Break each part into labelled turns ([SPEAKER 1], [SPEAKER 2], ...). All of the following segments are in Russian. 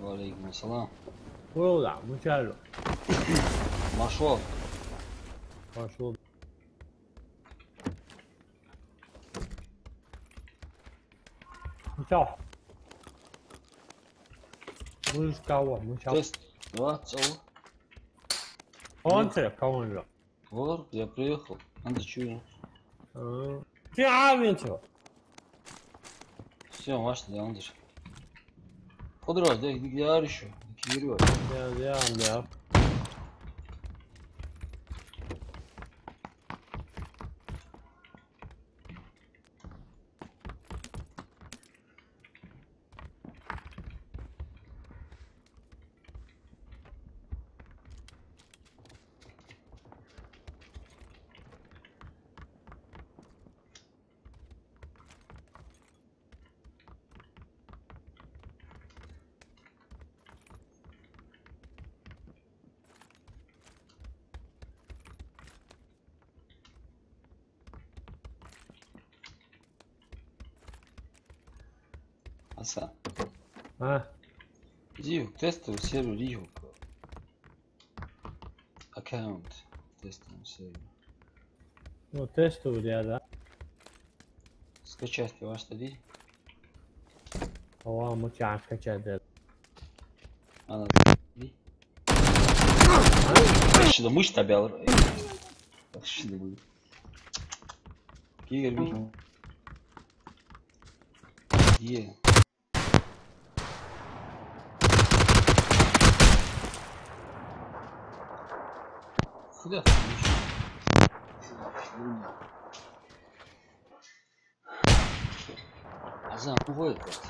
[SPEAKER 1] وعليكم السلام.
[SPEAKER 2] Voilà, muchacho.
[SPEAKER 1] Машал.
[SPEAKER 2] Пошел. Muchacho. Будешь кого? Muchacho.
[SPEAKER 1] Тест. Да, целый.
[SPEAKER 2] Он тебе кого же?
[SPEAKER 1] Вот, я приехал. Надо чую.
[SPEAKER 2] Ты авинчо.
[SPEAKER 1] Все, маш da yandır. Подруга, где арышу? Кирилл.
[SPEAKER 2] Я.
[SPEAKER 1] Аса.
[SPEAKER 2] А?
[SPEAKER 1] Иди в тестовый сервер Рио. Аккаунт. Тестовый сервер.
[SPEAKER 2] Ну, тестовый я, да?
[SPEAKER 1] Скачать ваш стадий.
[SPEAKER 2] О, muchacho, скачать это.
[SPEAKER 1] Ana. Şimdi mıç tabi alır. Bak şimdi bu. Gel bir. Ye. Куда? Азан бывает как-то.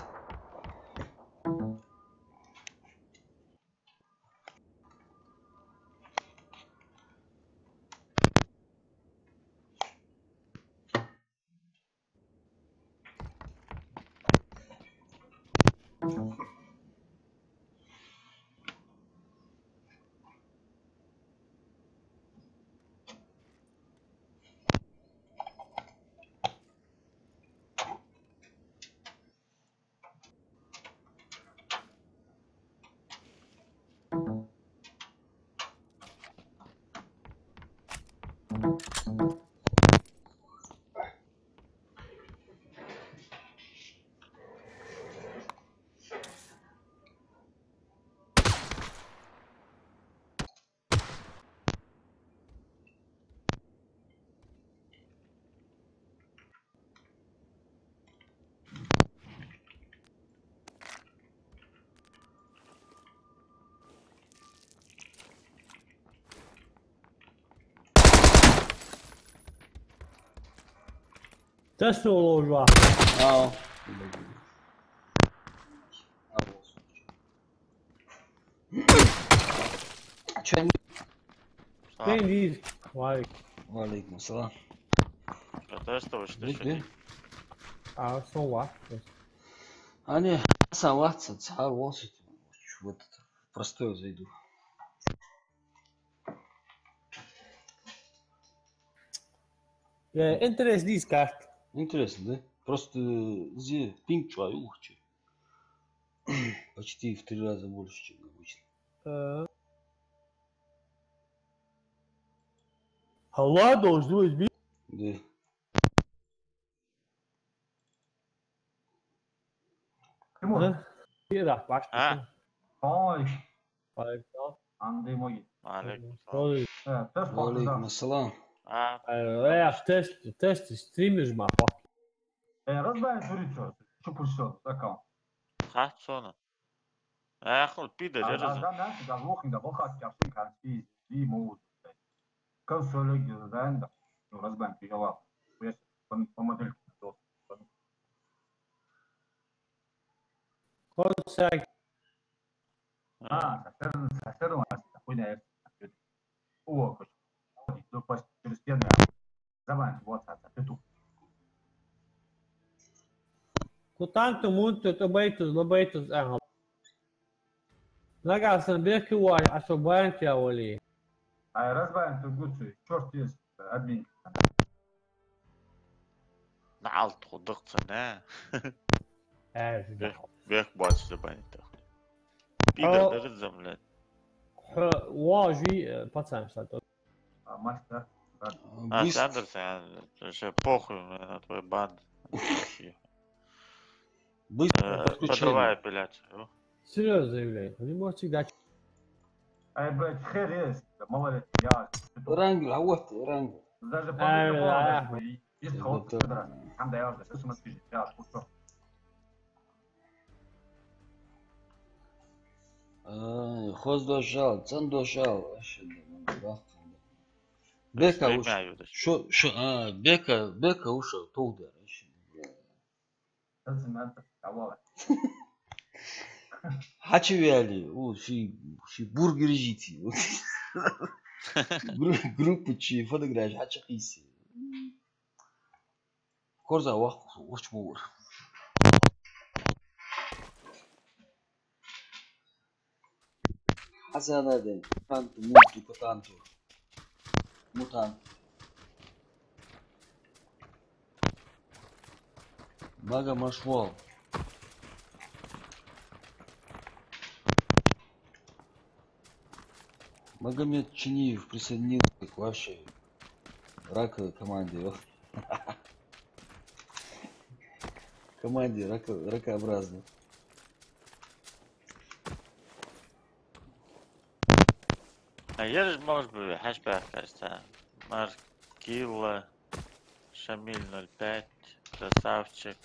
[SPEAKER 2] Testовый уже.
[SPEAKER 1] Ау. Че?
[SPEAKER 2] Kendi. Vay.
[SPEAKER 1] Валейкум ассалам.
[SPEAKER 3] Тестовый что
[SPEAKER 1] Ды.
[SPEAKER 3] еще?
[SPEAKER 2] А son var.
[SPEAKER 1] А не, салатца, царвался. Вот это. Простое зайду.
[SPEAKER 2] Интерес değil kart.
[SPEAKER 1] Интересно, да? Просто здесь пинг чай ухче. Почти в 3 раза больше, чем обычно.
[SPEAKER 2] Hava должно быть.
[SPEAKER 1] Да.
[SPEAKER 2] Bir dakika başka.
[SPEAKER 4] Ой,
[SPEAKER 2] Aleyküm.
[SPEAKER 4] Андрей Моги.
[SPEAKER 3] Алейкум
[SPEAKER 2] Ой.
[SPEAKER 3] салам.
[SPEAKER 4] Тест
[SPEAKER 1] Валейкум
[SPEAKER 4] похоже.
[SPEAKER 1] ассалам.
[SPEAKER 2] Тест стримишь ма.
[SPEAKER 4] Разбавить турицу. Что пульсет? Аккаунт.
[SPEAKER 3] Kaç sonra? Ayaklı pide
[SPEAKER 4] Adam
[SPEAKER 3] yarızın.
[SPEAKER 4] ben size walking da bakak yapsın kanki. İyi mood. Kan söyle güzel de. Разбавить cevap. По модельке.
[SPEAKER 2] Konser.
[SPEAKER 4] Соседом хуйня. О, через стены. Забавить WhatsApp. Ты тут.
[SPEAKER 2] Cu tanto muito tambaitos, lobaitos. Lagasın bir ki var asoban ki avali.
[SPEAKER 4] Разбавить тургуцу. Черт есть. Админ.
[SPEAKER 3] Nalt kuduksa ne?
[SPEAKER 2] Evet.
[SPEAKER 3] Bek başlı beni de. Пидор, да рыдзам, блядь.
[SPEAKER 2] Важи пацан, что
[SPEAKER 4] А мастер, да.
[SPEAKER 3] А,
[SPEAKER 1] Быстро.
[SPEAKER 3] Сандерсон, вообще похуй мне на твою банду.
[SPEAKER 1] Быстро
[SPEAKER 3] Подавай
[SPEAKER 1] подключение.
[SPEAKER 3] апелляцию.
[SPEAKER 2] Серьезно заявляю. Не можете дать.
[SPEAKER 4] Ай, блядь, хер есть, малолетний, я.
[SPEAKER 1] Рангель, а вот ты, Рангель.
[SPEAKER 4] Даже по
[SPEAKER 2] Ай,
[SPEAKER 4] микрофону
[SPEAKER 2] бля.
[SPEAKER 4] есть ход, там даешь, да, что смотри, я откуда.
[SPEAKER 1] Хоз дошел, цен дошел. Вообще, да. Бека ушел. Бека ушел, толдер.
[SPEAKER 4] Это цемент, кого?
[SPEAKER 1] Хачевяли, ши бургер жити. Группы чи фотографии хачахиси. Корза вах мур. Хасанаден, танту, муту, котанту. Мутан. Мага Машвал. Магомед Чиниев присоединился к вашей раковой команде. Команде ракообразной.
[SPEAKER 3] А я же, может быть, хэшбэк, кажется. Маркила, Шамиль 05, Красавчик,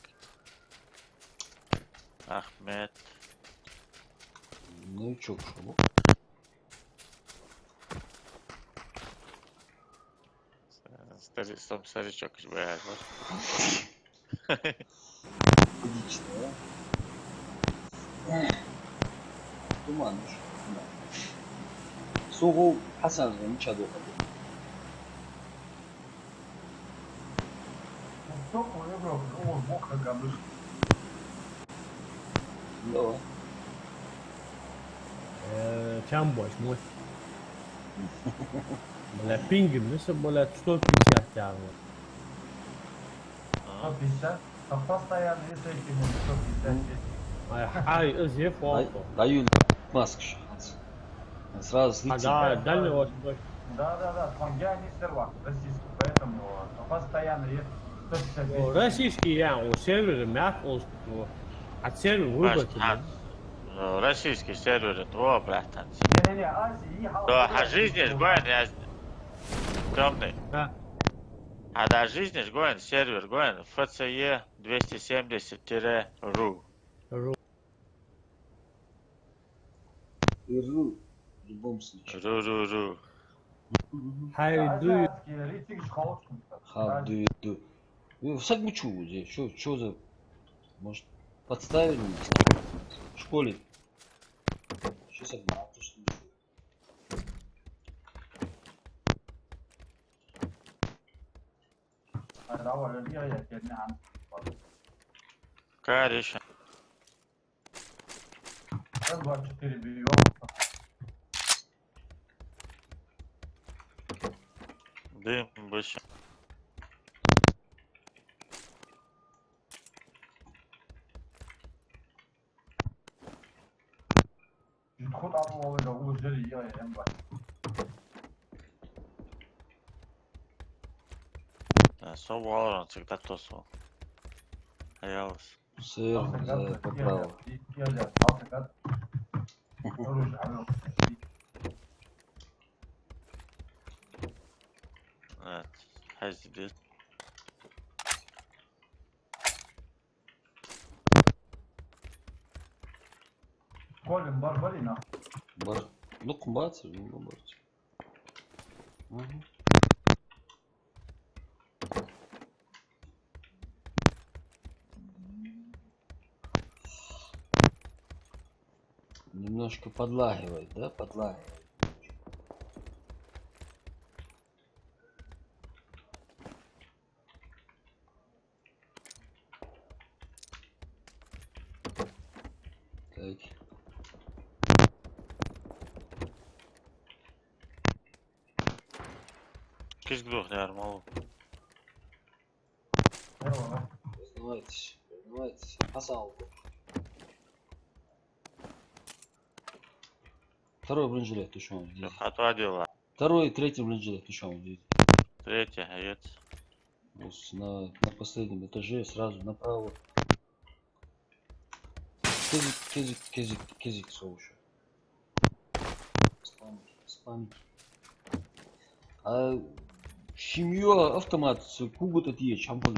[SPEAKER 3] Ахмед.
[SPEAKER 1] Ну и чё, шо?
[SPEAKER 3] Старичок, блядь, вот.
[SPEAKER 1] Логично, да? Туман уж. Сугу Хасан же ничего доходит.
[SPEAKER 4] Кто выбрал? О, бог нагадыш.
[SPEAKER 1] Да.
[SPEAKER 2] Чем больше, мощь. Бля, пингом, ну, что, бля, 150 тягу.
[SPEAKER 4] 150? А постоянно, если этим 150 есть.
[SPEAKER 2] Ай, зе фото.
[SPEAKER 1] Даю маск шанс. Сразу слетит.
[SPEAKER 2] Да, дальний вот.
[SPEAKER 4] Да, Хонгя не сервак, российский, поэтому постоянно есть 150 есть.
[SPEAKER 2] Российский, я, у сервера мягко, от сервера выбрать.
[SPEAKER 3] Российский сервер, о, братан.
[SPEAKER 4] Не, Азии,
[SPEAKER 3] Да, а жизнь ж гоин, я... Темный.
[SPEAKER 2] Да.
[SPEAKER 3] А до жизни ж гоин, сервер гоин, FCE 270-RU.
[SPEAKER 1] Иру. В любом случае.
[SPEAKER 3] Ру.
[SPEAKER 2] How do you...
[SPEAKER 1] How do you do? Сагмучу здесь. Что за... Может, подставили меня? В школе. Что сагмучу?
[SPEAKER 3] Какая речь?
[SPEAKER 4] 24 бьем.
[SPEAKER 3] Дым, больше.
[SPEAKER 4] Ход алып уже я бар.
[SPEAKER 3] Да, совал, всегда то сол. Аялс.
[SPEAKER 1] Сыр за поправил.
[SPEAKER 3] Хаздид.
[SPEAKER 4] Колин Барбарина.
[SPEAKER 1] Ну, кумбаться, ну, барбарцы. Немножко подлагивает, да? Подлагивает. Так.
[SPEAKER 3] Киш гдох не армал.
[SPEAKER 1] Признавайтесь. Хасан. Второй бронежилет, ты что, он здесь?
[SPEAKER 3] Отводила.
[SPEAKER 1] Второй, третий бронежилет, ты что, он здесь?
[SPEAKER 3] Третья, гаец.
[SPEAKER 1] То есть на последнем этаже сразу направо. Кезик, соуша. Спам. А семья автомат с кубата тие, чампон.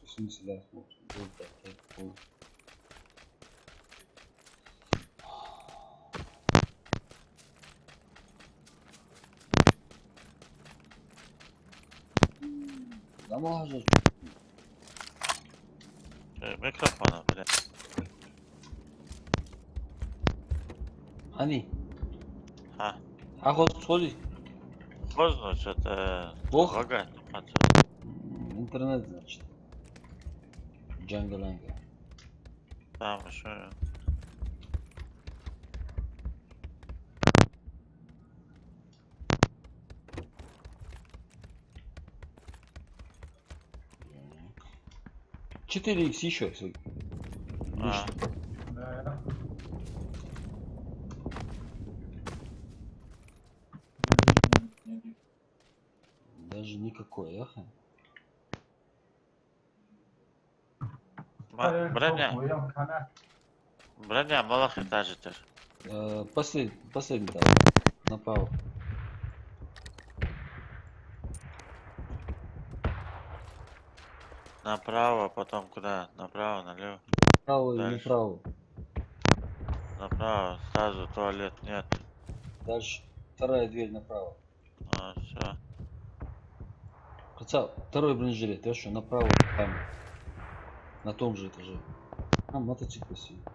[SPEAKER 1] В смысле, да, вот, вот. Замажешь.
[SPEAKER 3] Микрофона, блядь.
[SPEAKER 1] Ани,
[SPEAKER 3] А,
[SPEAKER 1] вот сходи.
[SPEAKER 3] поздно, что-то...
[SPEAKER 1] Бог?
[SPEAKER 3] Лагать.
[SPEAKER 1] Интернет, значит. Джангаланга.
[SPEAKER 3] Там еще...
[SPEAKER 1] Четыре икс еще.
[SPEAKER 3] А,
[SPEAKER 4] Да.
[SPEAKER 1] Даже никакой, ага.
[SPEAKER 3] Броня. Броня, малах этажитер.
[SPEAKER 1] Последний там. Направо.
[SPEAKER 3] Направо, потом куда? Направо, налево.
[SPEAKER 1] Направо и
[SPEAKER 3] Дальше.
[SPEAKER 1] направо.
[SPEAKER 3] Направо, сразу туалет нет.
[SPEAKER 1] Дальше. Вторая дверь направо.
[SPEAKER 3] А, все.
[SPEAKER 1] Хотя второй бронежилет, я что, направо там. На том же этаже. А, мотоцикл сидит.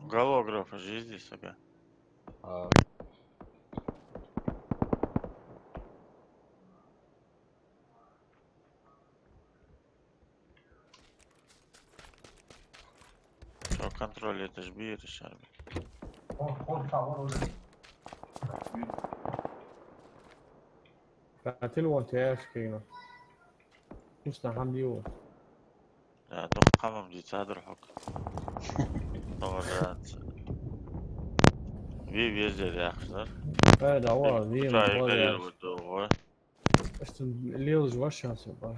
[SPEAKER 3] Голограф же здесь себе.
[SPEAKER 1] А,
[SPEAKER 3] Что, контроль это ж бьет решали.
[SPEAKER 2] قاتل وانت يا سكينة مستحم ديوه
[SPEAKER 3] Да, ну хамам дитя друг. Ви везде яхшдар.
[SPEAKER 2] هذا هو ذي
[SPEAKER 3] Чай
[SPEAKER 2] مقول
[SPEAKER 3] горел вот.
[SPEAKER 2] بس الليل جوا الشمس بقى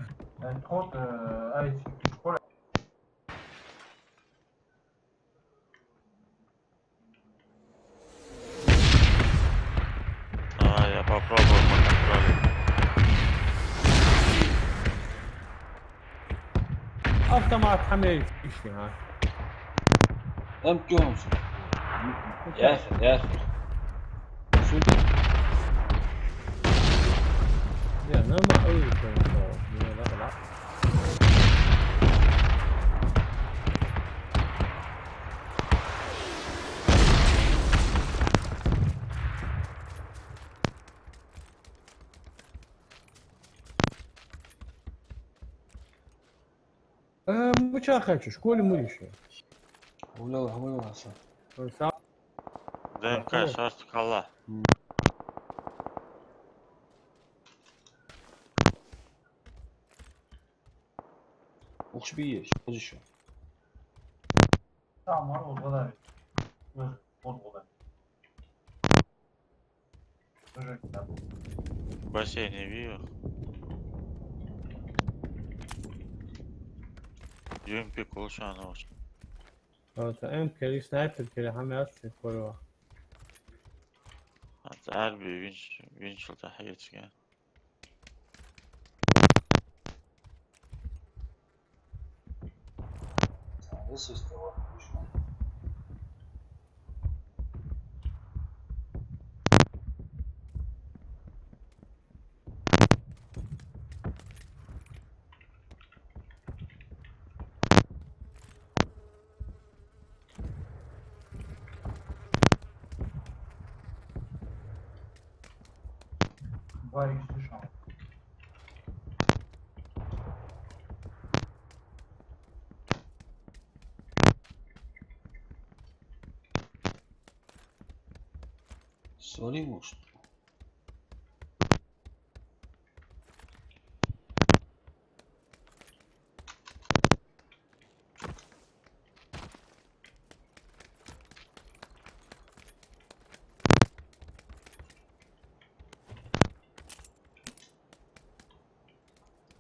[SPEAKER 3] Давай я попробую поконтролить.
[SPEAKER 2] автомат حمل شيء ها
[SPEAKER 1] там кёмс. Яхер. Супер.
[SPEAKER 2] يا انا ما اقول لا لا مش اخر شكون موليشي
[SPEAKER 1] Хуля са.
[SPEAKER 3] ДНК шарт кала.
[SPEAKER 1] Ух би еш. Хоз еще.
[SPEAKER 4] Tamam var o kadar. O kadar.
[SPEAKER 3] В бассейне вижу. UMP кулшана уж.
[SPEAKER 2] ام كاري سنايبر كده حمل اسف كله
[SPEAKER 3] عربي وينش تحياتك يعني.
[SPEAKER 1] This is the one.
[SPEAKER 4] Var ikisi şu an.
[SPEAKER 1] Свали, может.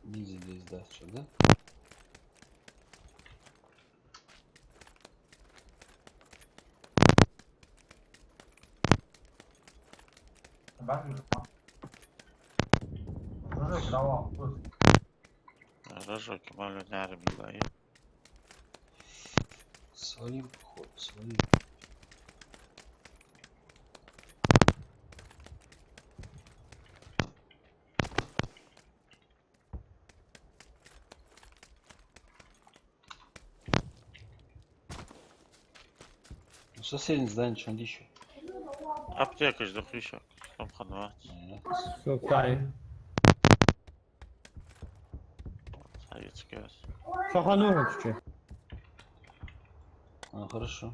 [SPEAKER 1] Низи здесь даст, да?
[SPEAKER 4] Ben yürüyorum lan. Çocuk bravo.
[SPEAKER 3] Рожок, малю нярм даю.
[SPEAKER 1] Свалим, ход, свалим. Ну, соседний здание, что еще?
[SPEAKER 3] Аптека жду еще. Там ханва.
[SPEAKER 2] So'kay.
[SPEAKER 3] Советский раз.
[SPEAKER 2] Шаханова чуть-чуть.
[SPEAKER 1] А, хорошо.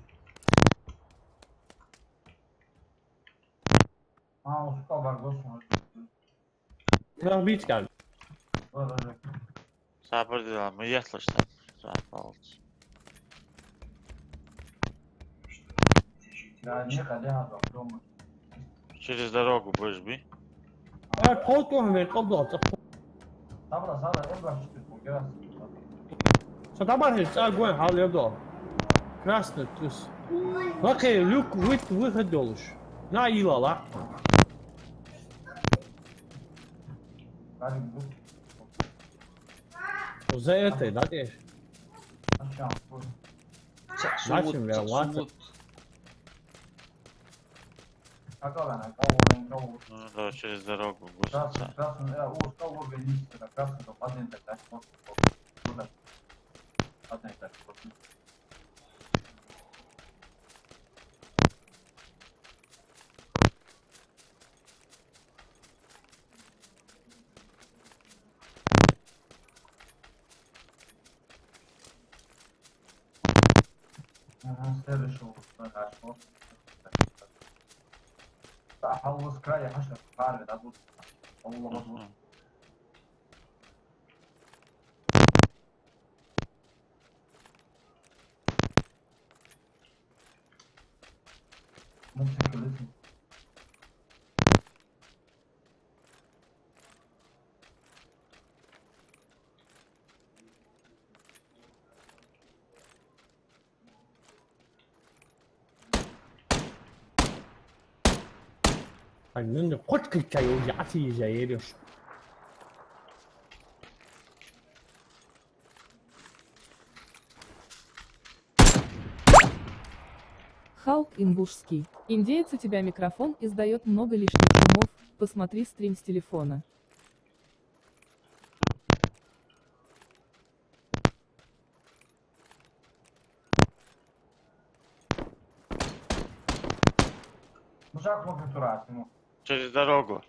[SPEAKER 4] Ha o süper var dostum.
[SPEAKER 2] Biraz bir iç geldi.
[SPEAKER 4] Böyle.
[SPEAKER 3] Sabır diyorum. Мы яслышtan. Rahat oldu.
[SPEAKER 4] Ya niye kadeh hazırlıyorum?
[SPEAKER 3] Через дорогу будешь би?
[SPEAKER 2] Evet, tavuk var kablo atacak.
[SPEAKER 4] Sabra emrah çıktı bu biraz.
[SPEAKER 2] Сатабар цагой халёдо. Красный туз. Окей, люк выход долуш. На илала.
[SPEAKER 4] Hadi bu.
[SPEAKER 2] За этой, да, ты?
[SPEAKER 4] Aşağı bu.
[SPEAKER 2] Зачем я латать?
[SPEAKER 4] Kaka bana kavur.
[SPEAKER 3] Ну, да, через дорогу
[SPEAKER 4] Красный,
[SPEAKER 3] будешь.
[SPEAKER 4] красный, уж кавur ve liste красный, то один так вот. Burada. Один так вот. Следующий вот. أحوص كراي حشر قارب أقول الله أكبر ممسك الاسم
[SPEAKER 2] Annem koç kırkayı yatı yiyeceğiz.
[SPEAKER 5] Халк Ингушский. Индеец, у тебя микрофон издает много лишних шумов, посмотри стрим с телефона.
[SPEAKER 4] Мужак мог натурать, ну.
[SPEAKER 3] Через дорогу.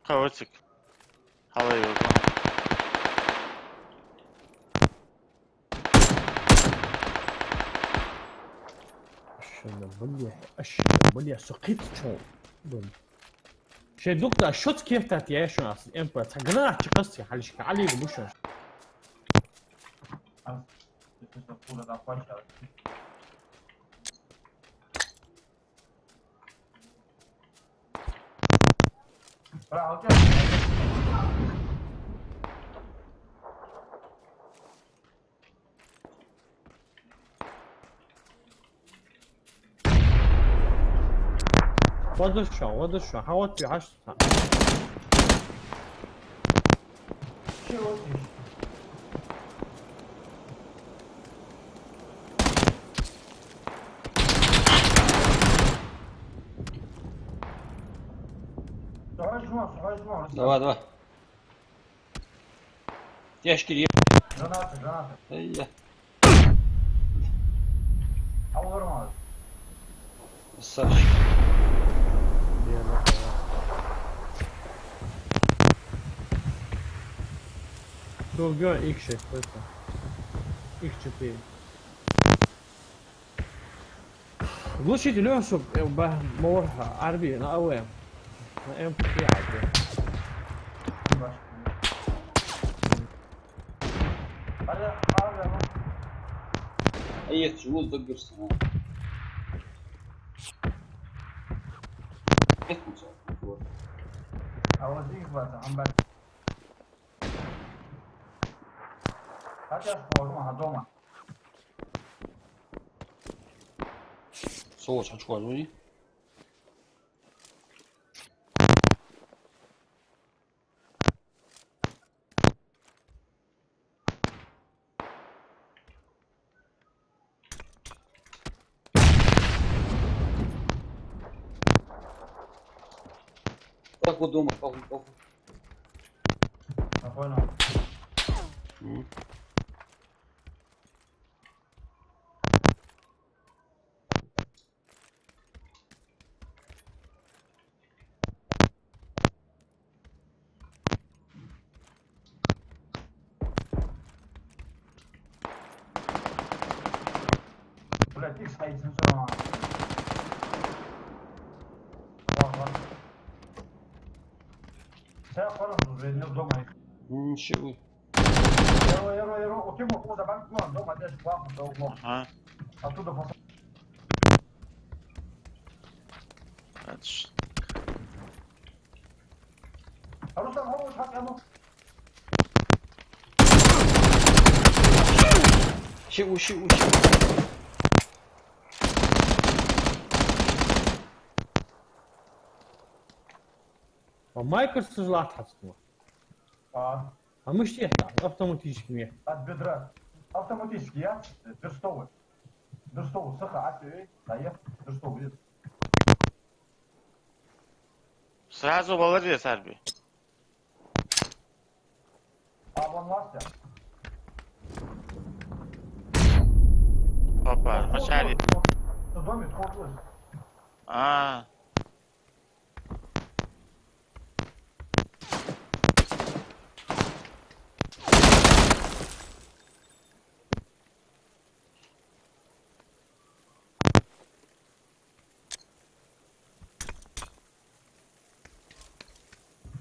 [SPEAKER 3] Кавыцик. Халай его.
[SPEAKER 2] Aşağıda böyle sokit çok. Böyle. Şey doktor şut keftat ya şu an. Emper tagana çıkası halişki Ali bu şu.
[SPEAKER 4] Это пуля на площадке. Браво, окей.
[SPEAKER 2] وضع الشو حاولت في 10 ساعات.
[SPEAKER 4] Чего ты? Сухой жму.
[SPEAKER 1] Давай. Яшки,
[SPEAKER 4] Гранаты.
[SPEAKER 1] я.
[SPEAKER 4] Vurmadı.
[SPEAKER 1] Красавчик.
[SPEAKER 2] Другой X это. X4. Глушитель Лёшу мор арби на АВМ. На М5 عادي.
[SPEAKER 1] أي شغل دقر سنة. كيف مسوي؟
[SPEAKER 4] أوديك بس عم بس هاتي أسبوع ما هدوما
[SPEAKER 1] صوت حد شو قالوني؟ Так вот дома, похуй.
[SPEAKER 4] أخونا ولا تيجي حي سنسور سيقرأ بين دوما
[SPEAKER 1] شو؟
[SPEAKER 4] يرو وتيمو فوز بانك ما دوما داش واحد دوما
[SPEAKER 3] Aha.
[SPEAKER 4] أتودا فصل
[SPEAKER 3] Hadi.
[SPEAKER 4] أروح هو حق أنا
[SPEAKER 1] شو؟
[SPEAKER 2] مايكل سجلات حسنا. مش يحتاج автоматически.
[SPEAKER 4] от бедра автоматически я дырстовый сыха аты дает дырстовый
[SPEAKER 3] Сразу молодец, Арби.
[SPEAKER 4] а вон Вася
[SPEAKER 3] Опа, вначале.
[SPEAKER 4] в доме вход
[SPEAKER 3] А,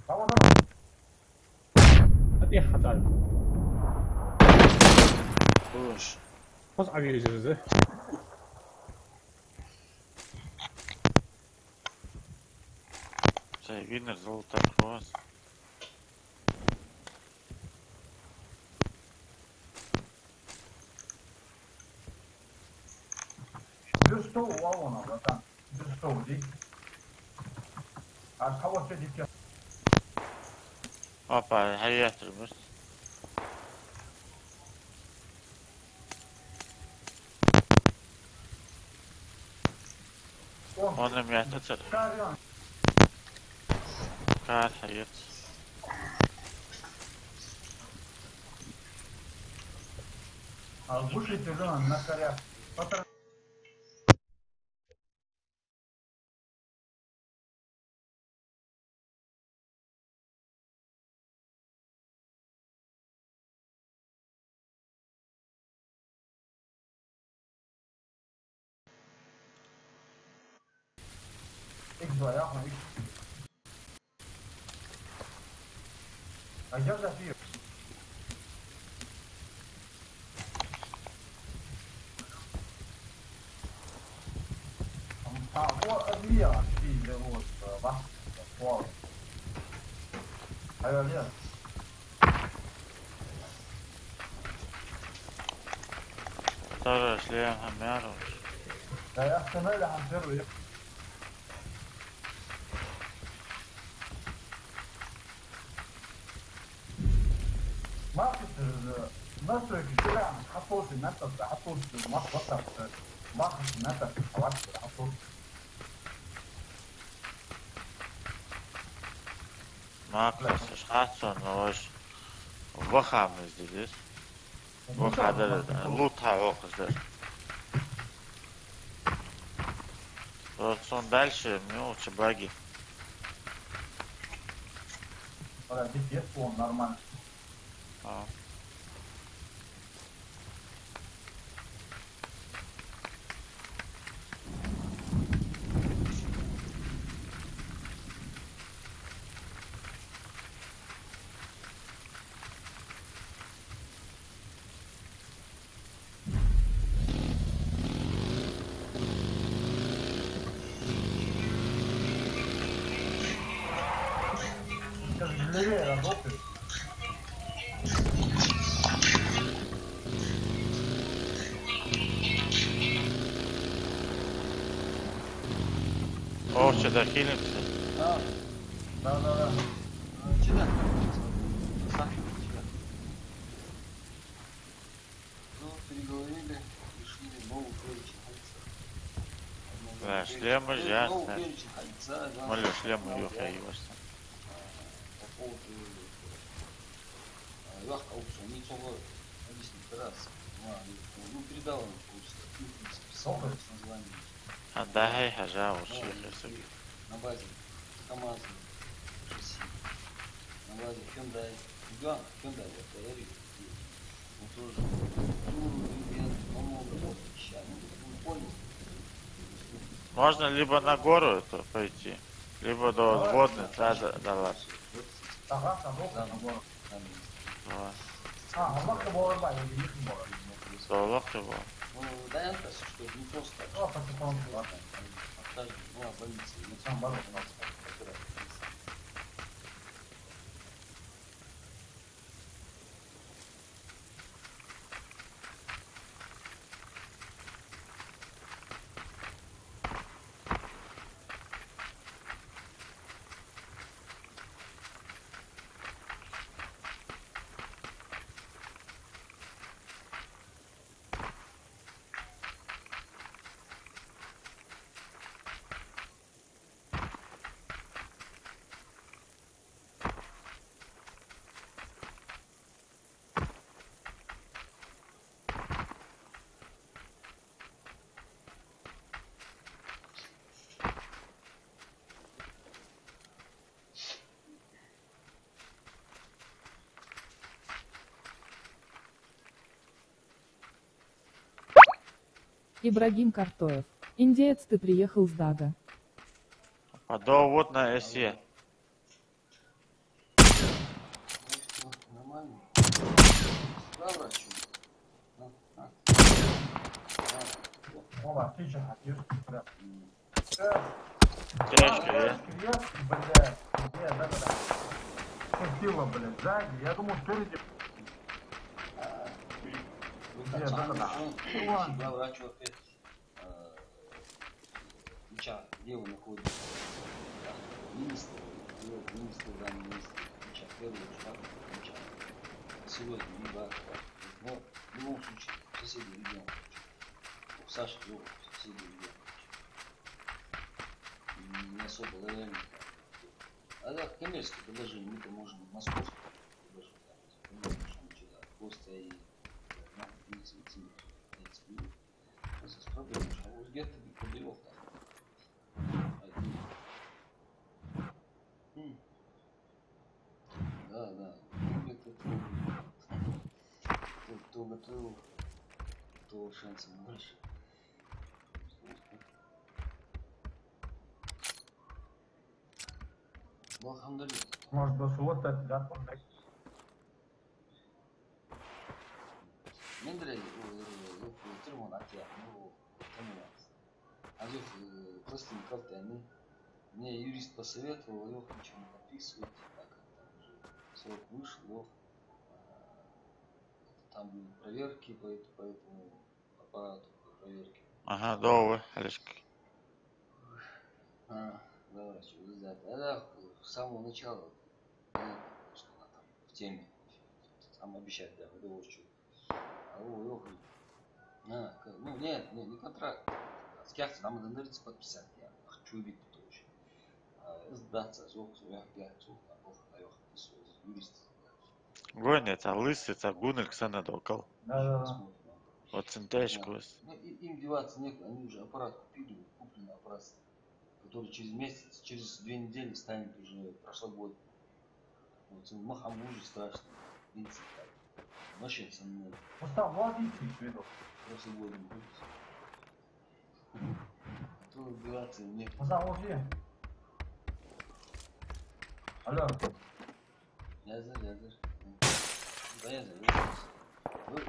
[SPEAKER 4] а вот
[SPEAKER 2] هذه خطأ.
[SPEAKER 3] Уж.
[SPEAKER 2] خذ على الجزء.
[SPEAKER 3] Все, видно, золотой хвост.
[SPEAKER 4] дырстовый вон братан дырстовый а хавал что дикие
[SPEAKER 3] Опа, hayatırmış.
[SPEAKER 4] он
[SPEAKER 3] Onu yatırır.
[SPEAKER 4] карион
[SPEAKER 3] Kar hayat.
[SPEAKER 4] а вышли тяжело на корях X2 yapma X. Acaba yapıyor. Вот Лео, или вот вас, вот. Алло, Лео.
[SPEAKER 3] Тоже шли хамяру.
[SPEAKER 4] Да я остановили Хамперу. Маркет, настройки, прям, хапосы, настройки, хапосы, маркет, настройки, хапосы.
[SPEAKER 3] Maklas, şahson, hoş. Vahamız dedir. Vahadır, luta okuzdur. Son дальше, лучше баги.
[SPEAKER 4] Подожди, он нормально. левее работает.
[SPEAKER 3] О, что-то хилимся.
[SPEAKER 1] Да,
[SPEAKER 4] Да.
[SPEAKER 1] тебя. Саша, тебя. Ну, переговорили, решили новый перечень кольца.
[SPEAKER 3] Да, шлемы ясно.
[SPEAKER 1] Новый перечень кольца, да.
[SPEAKER 3] Молю, шлемы юхаивашся.
[SPEAKER 1] По поводу легкого опции, не цело объяснить раз. Ну, передал он писал с названием.
[SPEAKER 3] Отдай хажа, уши,
[SPEAKER 1] На базе КамАЗа, шасси, на базе Hyundai, Hyundai, вот Эрик, он тоже туру, ивент, много вещей, ну, понял.
[SPEAKER 3] Можно либо на гору это пойти, либо до водной, да ладно.
[SPEAKER 4] Ага, на гору. Аллах его рыбай, я не мора.
[SPEAKER 3] Солох его.
[SPEAKER 1] Ну, даянка, что не просто.
[SPEAKER 4] Потом, ладно.
[SPEAKER 1] Ну, а больница,
[SPEAKER 4] Ну, сам барон у нас.
[SPEAKER 5] Ибрагим Картоев. Индеец, ты приехал с Дага.
[SPEAKER 3] Подовод на СЕ.
[SPEAKER 1] Нормально. Да, врач.
[SPEAKER 4] Оба, отлично, хотел.
[SPEAKER 3] Тяжко, я.
[SPEAKER 4] Блядь, да. Пустила, блядь, сзади. Я думал, впереди.
[SPEAKER 1] Да, врач опять. Где вы находитесь? Министр, замминистра, первый шаг, сегодня не да. Но в любом случае, соседи регион. Саша, соседи регион. Не особо лояльно. А да, коммерческое предложение, мы-то можем московское предложение. Просто и с проблемой, что у где-то подберёт так. Да. Кто готовил, то шансов больше. Ну, алхамдулилlah.
[SPEAKER 4] Может, до субботы да, помнить.
[SPEAKER 1] Мендрель, термонатия, а здесь просто никак-то они. Мне юрист посоветовал, его ничего не подписывать, так как там уже срок вышел, там будут проверки по этому аппарату, проверки.
[SPEAKER 3] Ага, довы, Алешка.
[SPEAKER 1] Давай, что да. Тогда с самого начала, понятно, что она там в теме, там обещать, да, удовольствие. Ну нет, не контракт. С кем-то нам надо подписать, я хочу видеть точно. Сдаться, юрист.
[SPEAKER 3] Гонится, лысица, гунель, ксенодокал.
[SPEAKER 4] Да.
[SPEAKER 3] Вот синтечку.
[SPEAKER 1] Им деваться некуда, они уже аппарат купили, купленный аппарат, который через месяц, через 2 недели станет уже прошлогодний. Вот махом уже страшно. Принцип так. Вообще со мной.
[SPEAKER 4] Устал, владельцы, виду.
[SPEAKER 1] Прошлогодний будет. А то убираться некуда.
[SPEAKER 4] Заложи. Алло.
[SPEAKER 1] Языр. Да, языр.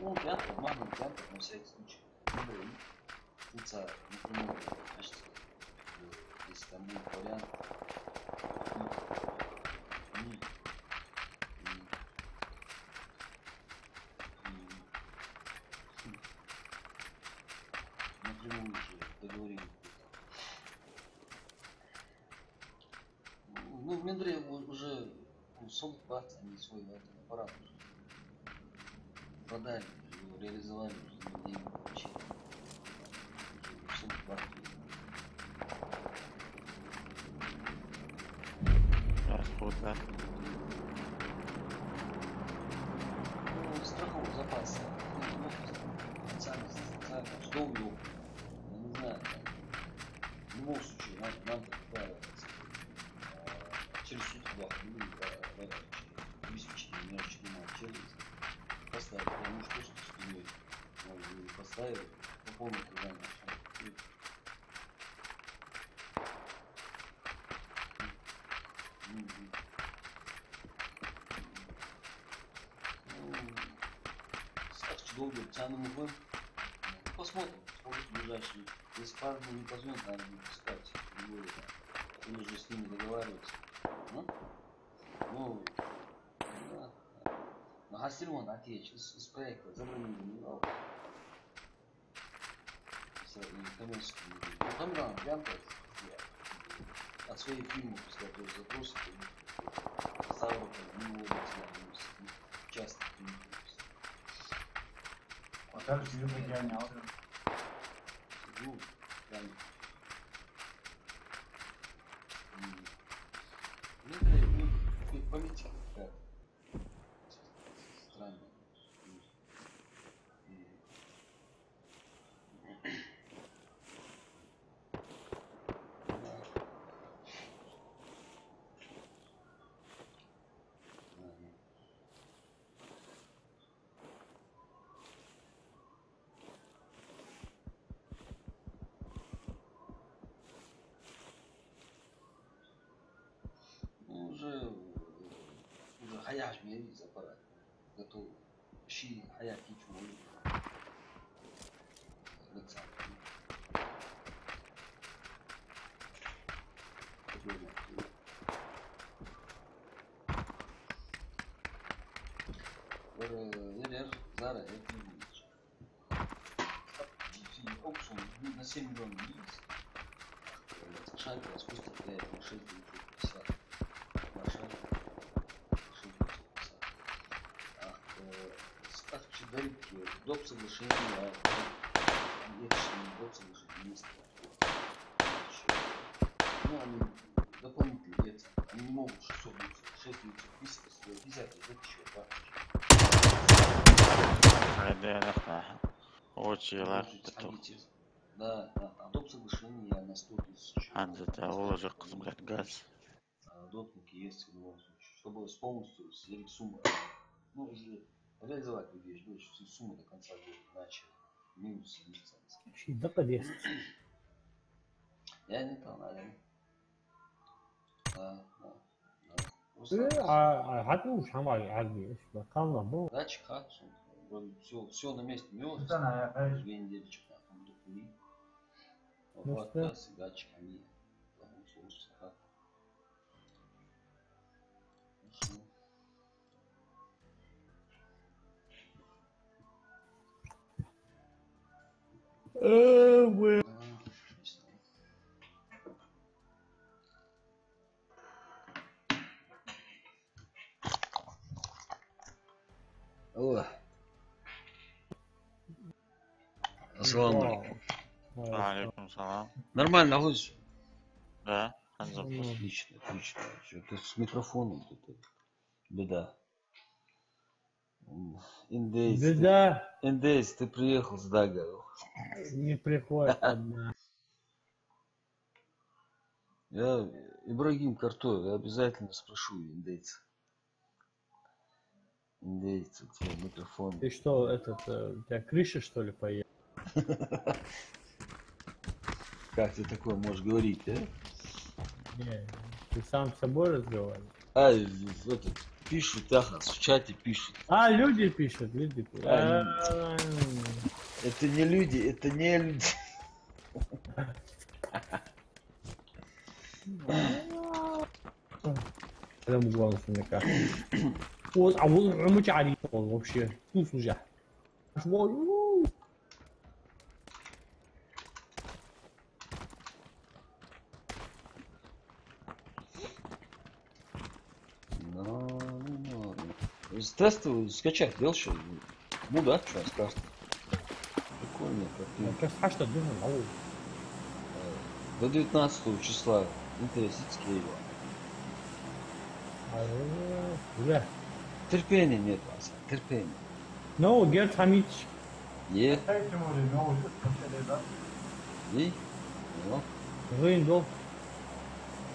[SPEAKER 1] Он пятый, магнум пятый, на всякий случай. Птица, например, кажется, если там будет вариант. напрямую уже договорились. Ну, в Мендре уже Солд Бац, они свой аппарат уже продали, его реализовали, уже деньги получили. Солд Бац.
[SPEAKER 3] Расход, да?
[SPEAKER 1] Ну, страховой запас. Сами, что удобно. Я не знаю. В любом случае, нам через сутки обеспечение меня очень немало через поставить. Потому что с спиной поставили, попомню, когда начал. Долго тяну мы посмотрим, сколько ближайшие. Если пару дней не позвонит, надо не пускать. Нужно с ними договариваться. Ну, да. Но Хасильмон отечь из проекта забронировал. Коммерческий. Ну, там да, гляньте. От своих фильмов, пускай тоже запросы. Ставрополь, не уводится, часто фильмы.
[SPEAKER 4] Дальше я загонял.
[SPEAKER 1] Ну, там. Ну, политика такая. Странная. Уже хаяш мерить аппарат. Готов. Ши хаяк ничего не Neler Zara Etkileyici. Auktion на 7 миллионов единиц. Шайка спустя 6,950. Шайка 6,950. Ставки дарики доп. Соглашения, доп. Соглашения места. Ну, они дополнительные лица. Они не могут 6,950 это еще 2. Да, а доп. Соглашение на 100 тысяч.
[SPEAKER 3] Уложек қызмет газ.
[SPEAKER 1] Допники есть в любом случае. Чтобы полностью сверить сумму. Ну, реализовать эту вещь, всю сумму до конца года, иначе минус единица.
[SPEAKER 2] دقة ديست.
[SPEAKER 1] يعني طبعا
[SPEAKER 2] حتى مش هم عادي ايش كان ضبط.
[SPEAKER 1] датчик, все на месте, мёд, 2 недели чихна, там докули. Вот, газ и датчик, они слушаются. О. Ассаламу алейкум.
[SPEAKER 3] Алейкум салам.
[SPEAKER 1] Нормально находишься?
[SPEAKER 3] Да, Ханзов.
[SPEAKER 1] Отлично, отлично. Что-то с микрофоном тут беда. Индейс, ты приехал с Дагору.
[SPEAKER 2] Не приходит одна.
[SPEAKER 1] Я Ибрагим Картой, я обязательно спрошу индейца. Индейец, у тебя микрофон.
[SPEAKER 2] Ты что, у тебя крыша что ли поехала?
[SPEAKER 1] Как ты такое можешь говорить, да?
[SPEAKER 2] Не, ты сам с собой разговариваешь?
[SPEAKER 1] Пишут, Ахас, в чате пишут.
[SPEAKER 2] Люди пишут,
[SPEAKER 1] Это не люди, это не люди.
[SPEAKER 2] هذا مجرد في النكاح وعوض عمج عليه вообще вкус уже
[SPEAKER 1] С теста скачать, делаешь? Ну да, что страшно. Прикольная картина.
[SPEAKER 2] كيف حاجة الدنيا الأول
[SPEAKER 1] До 19 числа интереситский его.
[SPEAKER 2] لا
[SPEAKER 1] Терпения нет, Асан, терпения.
[SPEAKER 2] No, gel Tamic.
[SPEAKER 1] Е,
[SPEAKER 4] Hey, Timur, no, just consider that.
[SPEAKER 1] и, ну,
[SPEAKER 2] Ruin go.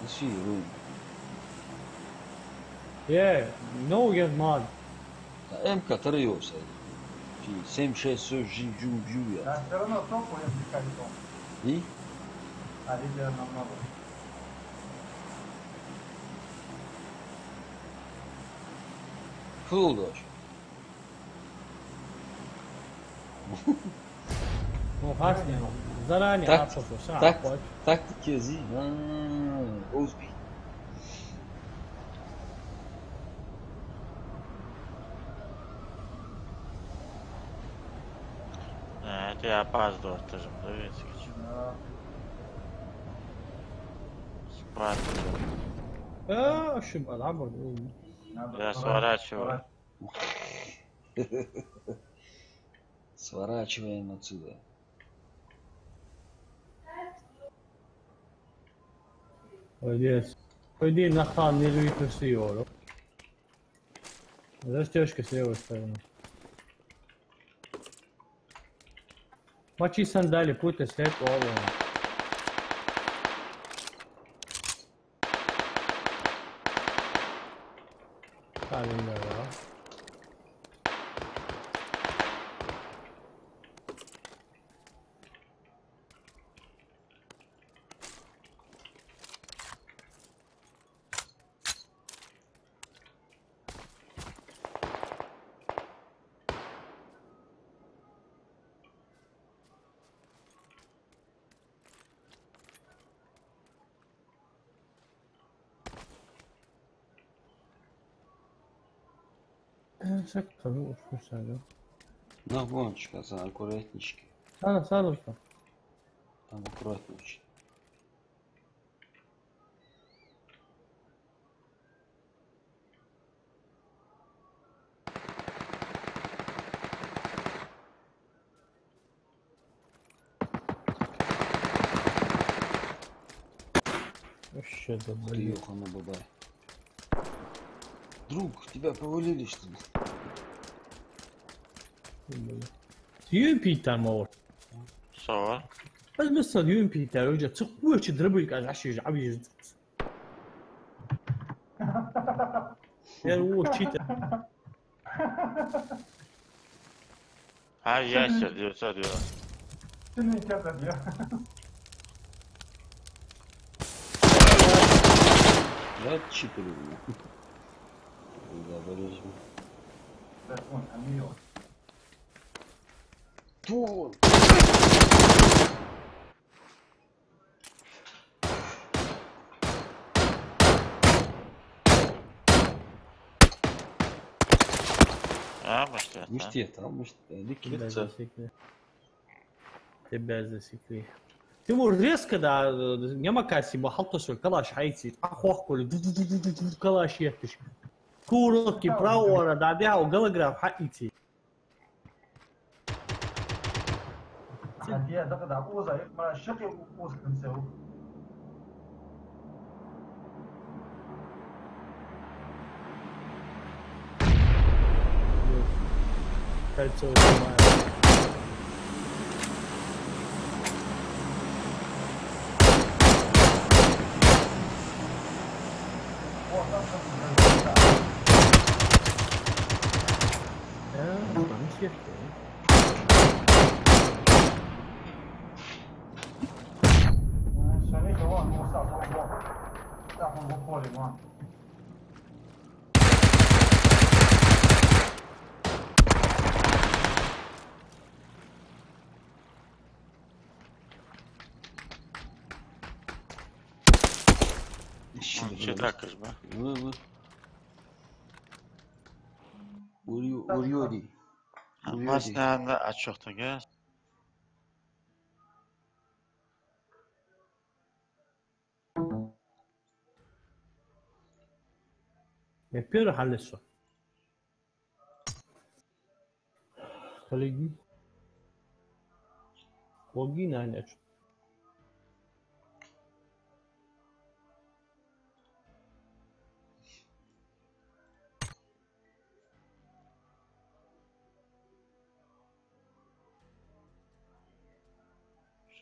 [SPEAKER 1] ищи руин.
[SPEAKER 2] Yeah, no gel mod.
[SPEAKER 1] МК тарıyorsa. 7-6 söz jim бью я.
[SPEAKER 4] Да, все равно топ, если кольцом.
[SPEAKER 1] И,
[SPEAKER 4] А лидер намного.
[SPEAKER 1] футбol da var.
[SPEAKER 2] No hasne. Zaранее
[SPEAKER 1] Так,
[SPEAKER 2] отсошу.
[SPEAKER 1] так, taktik yazı. Ozbi.
[SPEAKER 3] Это я опаздывал тоже, да, Виталий?
[SPEAKER 4] Да.
[SPEAKER 3] Спать.
[SPEAKER 2] شو بلعبها
[SPEAKER 4] Надо
[SPEAKER 3] Я
[SPEAKER 4] сворачивать.
[SPEAKER 3] сворачиваю.
[SPEAKER 1] Сворачиваем отсюда.
[SPEAKER 2] Молодец. Пойди на хан, не любит всего. Застежка с левой стороны. Мочи сандали, пусть след овен. Аллилуйя. Sakın uçmuşlar.
[SPEAKER 1] На гоночка, Асан, аккуратнички.
[SPEAKER 2] Sana usta.
[SPEAKER 1] Там аккуратно очень.
[SPEAKER 2] Вообще да блин.
[SPEAKER 1] Приехал на бабай. Друг, тебя повалили, что ли?
[SPEAKER 2] UMP تمام.
[SPEAKER 3] صور.
[SPEAKER 2] بس UMP تاعو تقوى تضربه يقعد عشي عبي. يا هو تشيت.
[SPEAKER 3] Ha ящер diyorsa diyor.
[SPEAKER 4] Şimdi kasa diyor.
[SPEAKER 1] Да, чипали меня. Да, болезнь.
[SPEAKER 4] Telefon, amigo.
[SPEAKER 1] Ту!
[SPEAKER 3] Ha işte.
[SPEAKER 1] Ништяк, там, может,
[SPEAKER 2] Тебя
[SPEAKER 1] ликвидация.
[SPEAKER 2] засекли. Тебя засекли. Тимур резко да няма каси бахалтосу калаш хайти. Ахох кол калаш ятиш. Куроки праора да бяо галаграф хайти.
[SPEAKER 4] Hadiye da kadar uzayıp bana şık uzun sev.
[SPEAKER 2] Кольцо.
[SPEAKER 4] Seni kovan olsa bu. Daha bu poligon.
[SPEAKER 3] Şey takır mı?
[SPEAKER 1] Урьёди.
[SPEAKER 3] Masnağında açıkta gel.
[SPEAKER 2] Я первый халесо. коллеги. Логин, нет.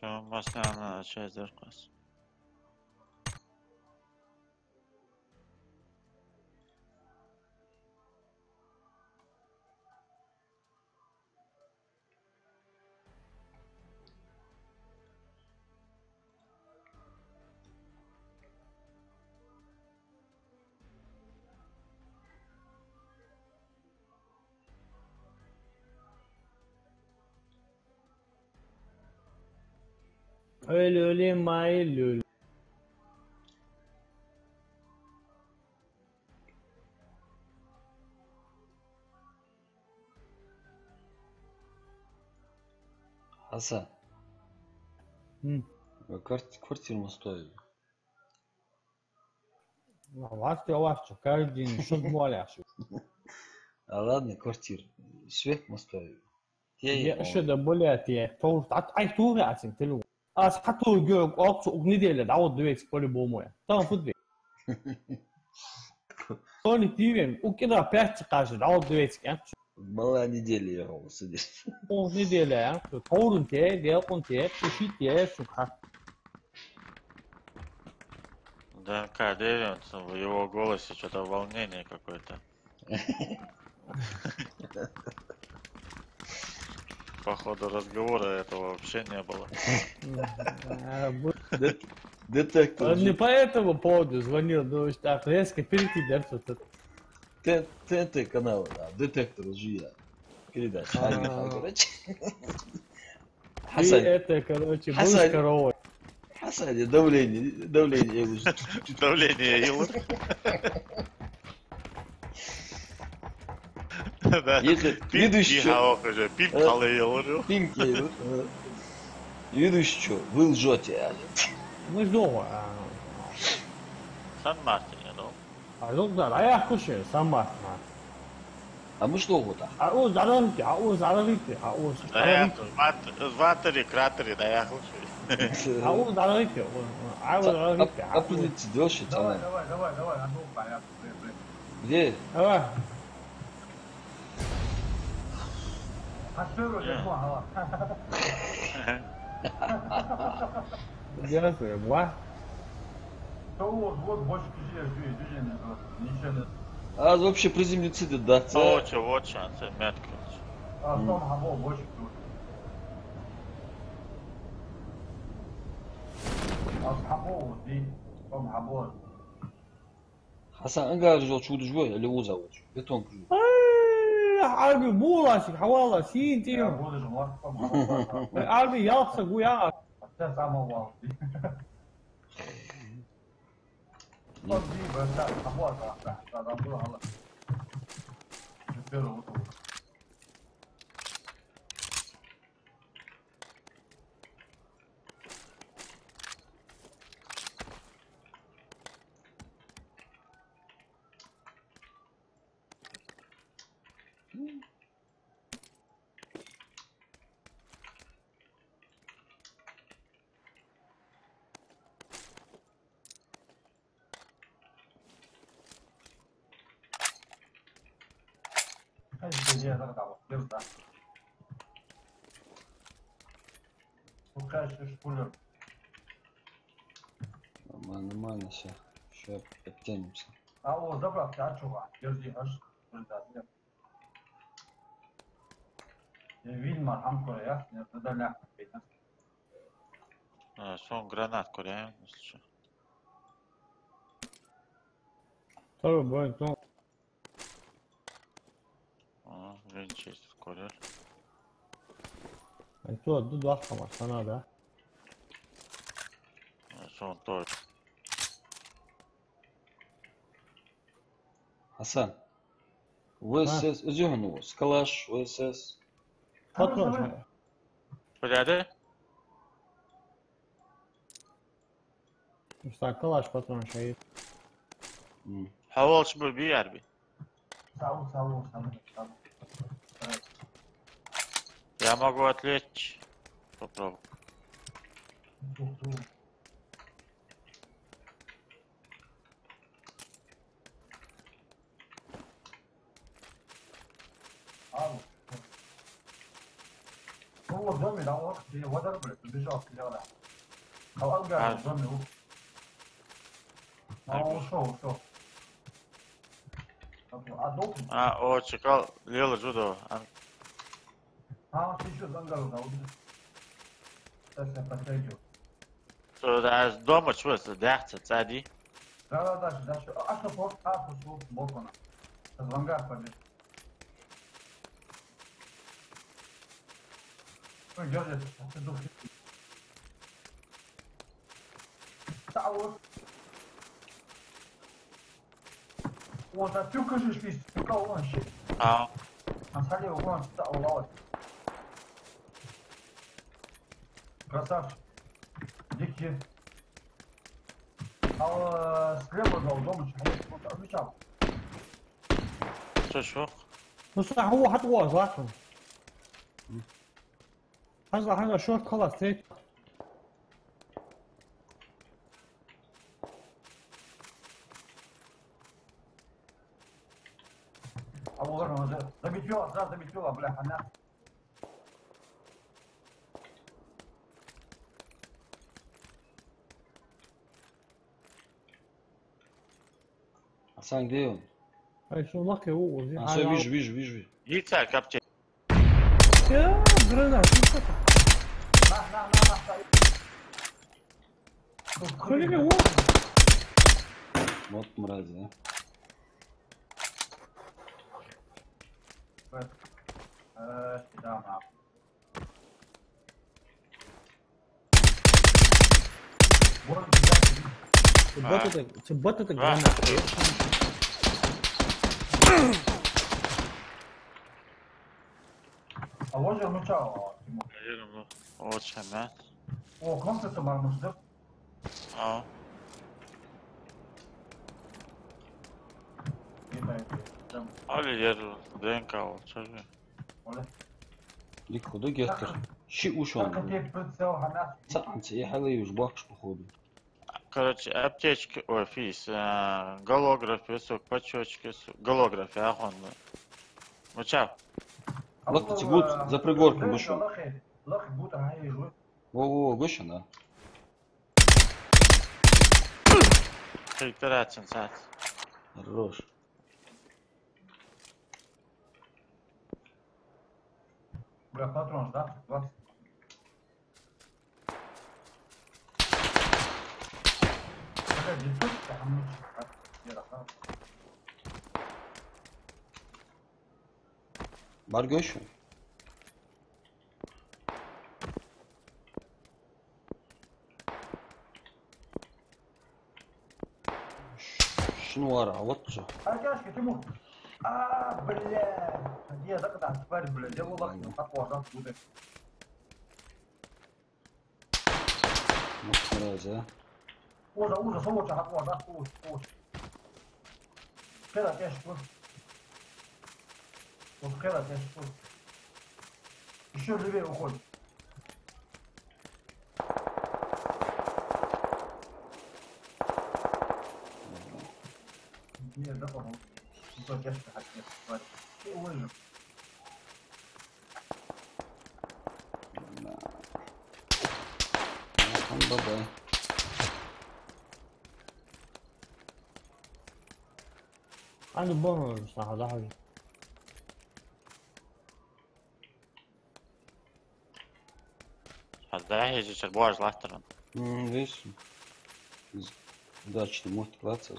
[SPEAKER 3] Şu masanın şeydir kız.
[SPEAKER 2] Öyle mail.
[SPEAKER 1] Хасан, квартиру мы стоили.
[SPEAKER 2] Ласка, каждый день, что молясь.
[SPEAKER 1] А ладно, квартиру. Свет мы стоили.
[SPEAKER 2] Я что да болят я. То ай тугасин телу. А сату гök оксу неделя дауд двек по-любому. Там футбол. Тони тивен, укида пять каши дауд двек.
[SPEAKER 1] Мала неделя ехал сидеть.
[SPEAKER 2] Он неделя, тоурун те, делкун те, пиши те, сука.
[SPEAKER 3] ДНК Девин, в его голосе что-то волнение какое-то. По ходу разговора этого вообще не было.
[SPEAKER 1] Детектор.
[SPEAKER 2] Он не по этому поводу звонил, но так резко перейти, да, что-то.
[SPEAKER 1] ТНТ канал, да, детектор лжи. Передача. Короче.
[SPEAKER 2] И это, короче, будешь коровой.
[SPEAKER 1] Хасан, давление.
[SPEAKER 3] Давление его.
[SPEAKER 1] Ведущий.
[SPEAKER 3] Ведущий.
[SPEAKER 1] Ведущий что? Вы лжете.
[SPEAKER 2] Мы дома.
[SPEAKER 3] Сан-Мартин, да?
[SPEAKER 2] А ну да, а я хочу сама.
[SPEAKER 1] А мы что вот так?
[SPEAKER 2] А у зарарки, а у зарарки.
[SPEAKER 3] Зватери, кратери, да я хочу.
[SPEAKER 2] А у зарарки, а у зарарки.
[SPEAKER 1] А прилетит дольше,
[SPEAKER 4] Давай, а ну понятно,
[SPEAKER 1] Где?
[SPEAKER 2] Давай.
[SPEAKER 4] Ашеру не плохо.
[SPEAKER 2] Дякую, ба.
[SPEAKER 4] То вот больше киши, ничего нет.
[SPEAKER 1] А вообще приземлиться да.
[SPEAKER 3] Вот шанс, метко.
[SPEAKER 4] А том хабо больше тут. А хабо ди, том хабо.
[SPEAKER 1] Хасан, ангажировал чудо живое или узавод? Бетон кружит.
[SPEAKER 2] Арби буласик, хавала,
[SPEAKER 4] Я
[SPEAKER 2] синтио.
[SPEAKER 4] буду же мать, том хабо.
[SPEAKER 2] Арби ялса гуя.
[SPEAKER 4] Это самого. Он ди, бэта, хабо, да, было. Теперь вот. Я загадал, да. Пускай шпулер.
[SPEAKER 1] Нормально все. Сейчас подтянемся.
[SPEAKER 4] А вот заправки, а чего? Держи, аж. Видимо, Амкора, я на дальняк.
[SPEAKER 3] Son granat koruyan.
[SPEAKER 2] Второй бой, ну.
[SPEAKER 3] Винчестер koruyor.
[SPEAKER 2] Антуа, два хама, sana да.
[SPEAKER 3] Son tor.
[SPEAKER 1] Хасан. ВСС, Зюгану, Скалаш, ВСС.
[SPEAKER 2] Патрон.
[SPEAKER 3] Порядок?
[SPEAKER 2] İşte kalaş patron şey.
[SPEAKER 3] Hava alışımı bir yer bir.
[SPEAKER 4] Sağ ol.
[SPEAKER 3] Я могу отвлечь. Попробуй.
[SPEAKER 4] Ну вот в доме, да, вот, где вода, блядь, убежал, стрелял, да. Халангар в доме, а он ушел. А дом?
[SPEAKER 3] О, чекал, лела жудо.
[SPEAKER 4] А, он еще зангару, да, убежал. Сейчас я подойду.
[SPEAKER 3] Да, дома чувствую, дяхца, цади.
[SPEAKER 4] Да, дальше. А что, пошел, балкона. В ангар побежал. Ой, держи, ты дух. Да, вот. Вот, а ты кажешь, весь, ты кого он щит.
[SPEAKER 3] А,
[SPEAKER 4] А сале он стал. Красавчик. Дикий. А слева дал дома, вот отвечал.
[SPEAKER 3] شو
[SPEAKER 2] بص هو هتوقع ذاته هذا شورت خلاص تيك
[SPEAKER 4] أبو غرنا زبيتيوه بلا حنان.
[SPEAKER 1] Асан, где он?
[SPEAKER 2] اي شو ماكي هو
[SPEAKER 1] Асан, вижу.
[SPEAKER 3] يتا كابتن
[SPEAKER 2] يا гранат
[SPEAKER 4] На.
[SPEAKER 2] خليني هو
[SPEAKER 1] Вот мразь, а.
[SPEAKER 4] Да, на.
[SPEAKER 2] تبطت الجرانات
[SPEAKER 4] А вот же мучал.
[SPEAKER 3] Вот шамат.
[SPEAKER 4] О, комната мармушда.
[SPEAKER 3] اه Oli yer denk al çözüm.
[SPEAKER 1] Лик худой гектор. Щи ушел. Цапнется, я халаю, жбахш походу.
[SPEAKER 3] Короче, аптечки, ой, фис, голограф, висок, почечки, голограф, ахон. Ну чё?
[SPEAKER 1] Лак тягут за пригорком вышел. Во, вышел,
[SPEAKER 3] Фильтрация, сад.
[SPEAKER 1] Хорош.
[SPEAKER 4] Бля, патрон, да? 20.
[SPEAKER 1] Бар göçü. Şunu var, вот же.
[SPEAKER 4] Артяшка, Тимур. Бля. Где, да когда? Тварь, бля, делал лахну, похож, да, будет.
[SPEAKER 1] Вот мразь, а.
[SPEAKER 4] Ужас, очень похож, да, очень. Когда тяжко. Вот когда тяжко. Еще левее уходит. Нет, да, пожалуйста. Не то тяжко хотел, тварь. Ты выжил.
[SPEAKER 1] Бабай.
[SPEAKER 2] عنده بونر صح ظهري
[SPEAKER 3] Hadi hiç boğaz lahtırın.
[SPEAKER 1] Видишь? Удачный может клаться.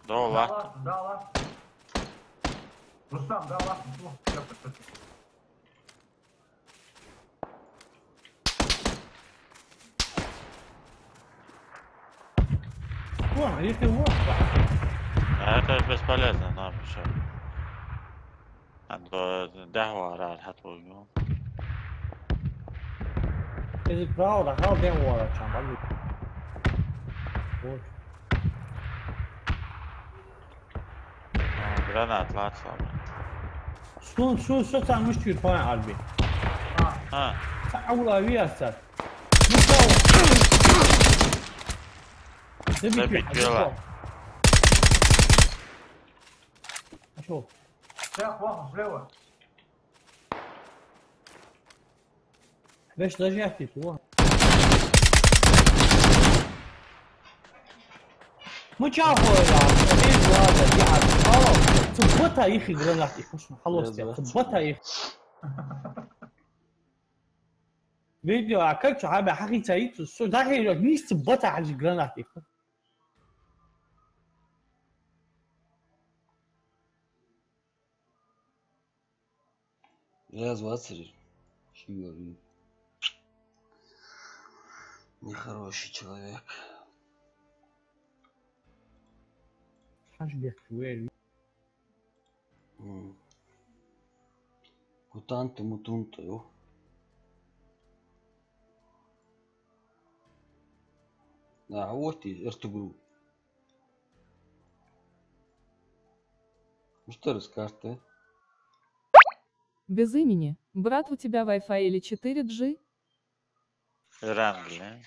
[SPEAKER 3] Дола.
[SPEAKER 4] Да. Рустам, да, ладно,
[SPEAKER 2] وين يخي وين
[SPEAKER 3] Это бесполезно, нам еще. عنده دعوة على الحطوة.
[SPEAKER 2] Is it proud? How ben uğraşacağım abi. Boş.
[SPEAKER 3] Granatla atla.
[SPEAKER 2] شو تعمل مشكلة فاين قلبي
[SPEAKER 3] Ha.
[SPEAKER 2] أولوية صار
[SPEAKER 3] Забить
[SPEAKER 2] شوف
[SPEAKER 4] Шеф, плохо, слева.
[SPEAKER 2] ليش رجعتي تو مو شافوا يا ايش هذا قاعد خلاص ثبتها يا اخي جراناتي خش خلصت ثبتها يا اخي فيديو اكلت حاجه حقي تايت سو داخل مش ثبتها على جراناتي
[SPEAKER 1] Я зваться Фигури. Нехороший человек.
[SPEAKER 2] حاجه وين
[SPEAKER 1] Кутанто мутунто, йо. Вот и Эртугрул. Ну что расскажешь-то?
[SPEAKER 5] Без имени. Брат, у тебя Wi-Fi или 4G?
[SPEAKER 3] Рангли.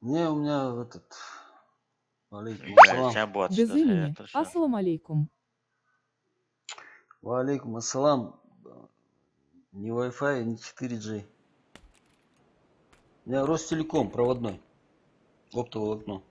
[SPEAKER 1] Не, у меня этот... Валейкум
[SPEAKER 3] Блядь,
[SPEAKER 1] ассалам.
[SPEAKER 3] бот
[SPEAKER 5] Без
[SPEAKER 3] что-то,
[SPEAKER 5] имени.
[SPEAKER 3] это что?
[SPEAKER 5] Ассалам алейкум.
[SPEAKER 1] Валейкум ассалам. Ни Wi-Fi, ни 4G. У меня Ростелеком проводной. Оптоволокно.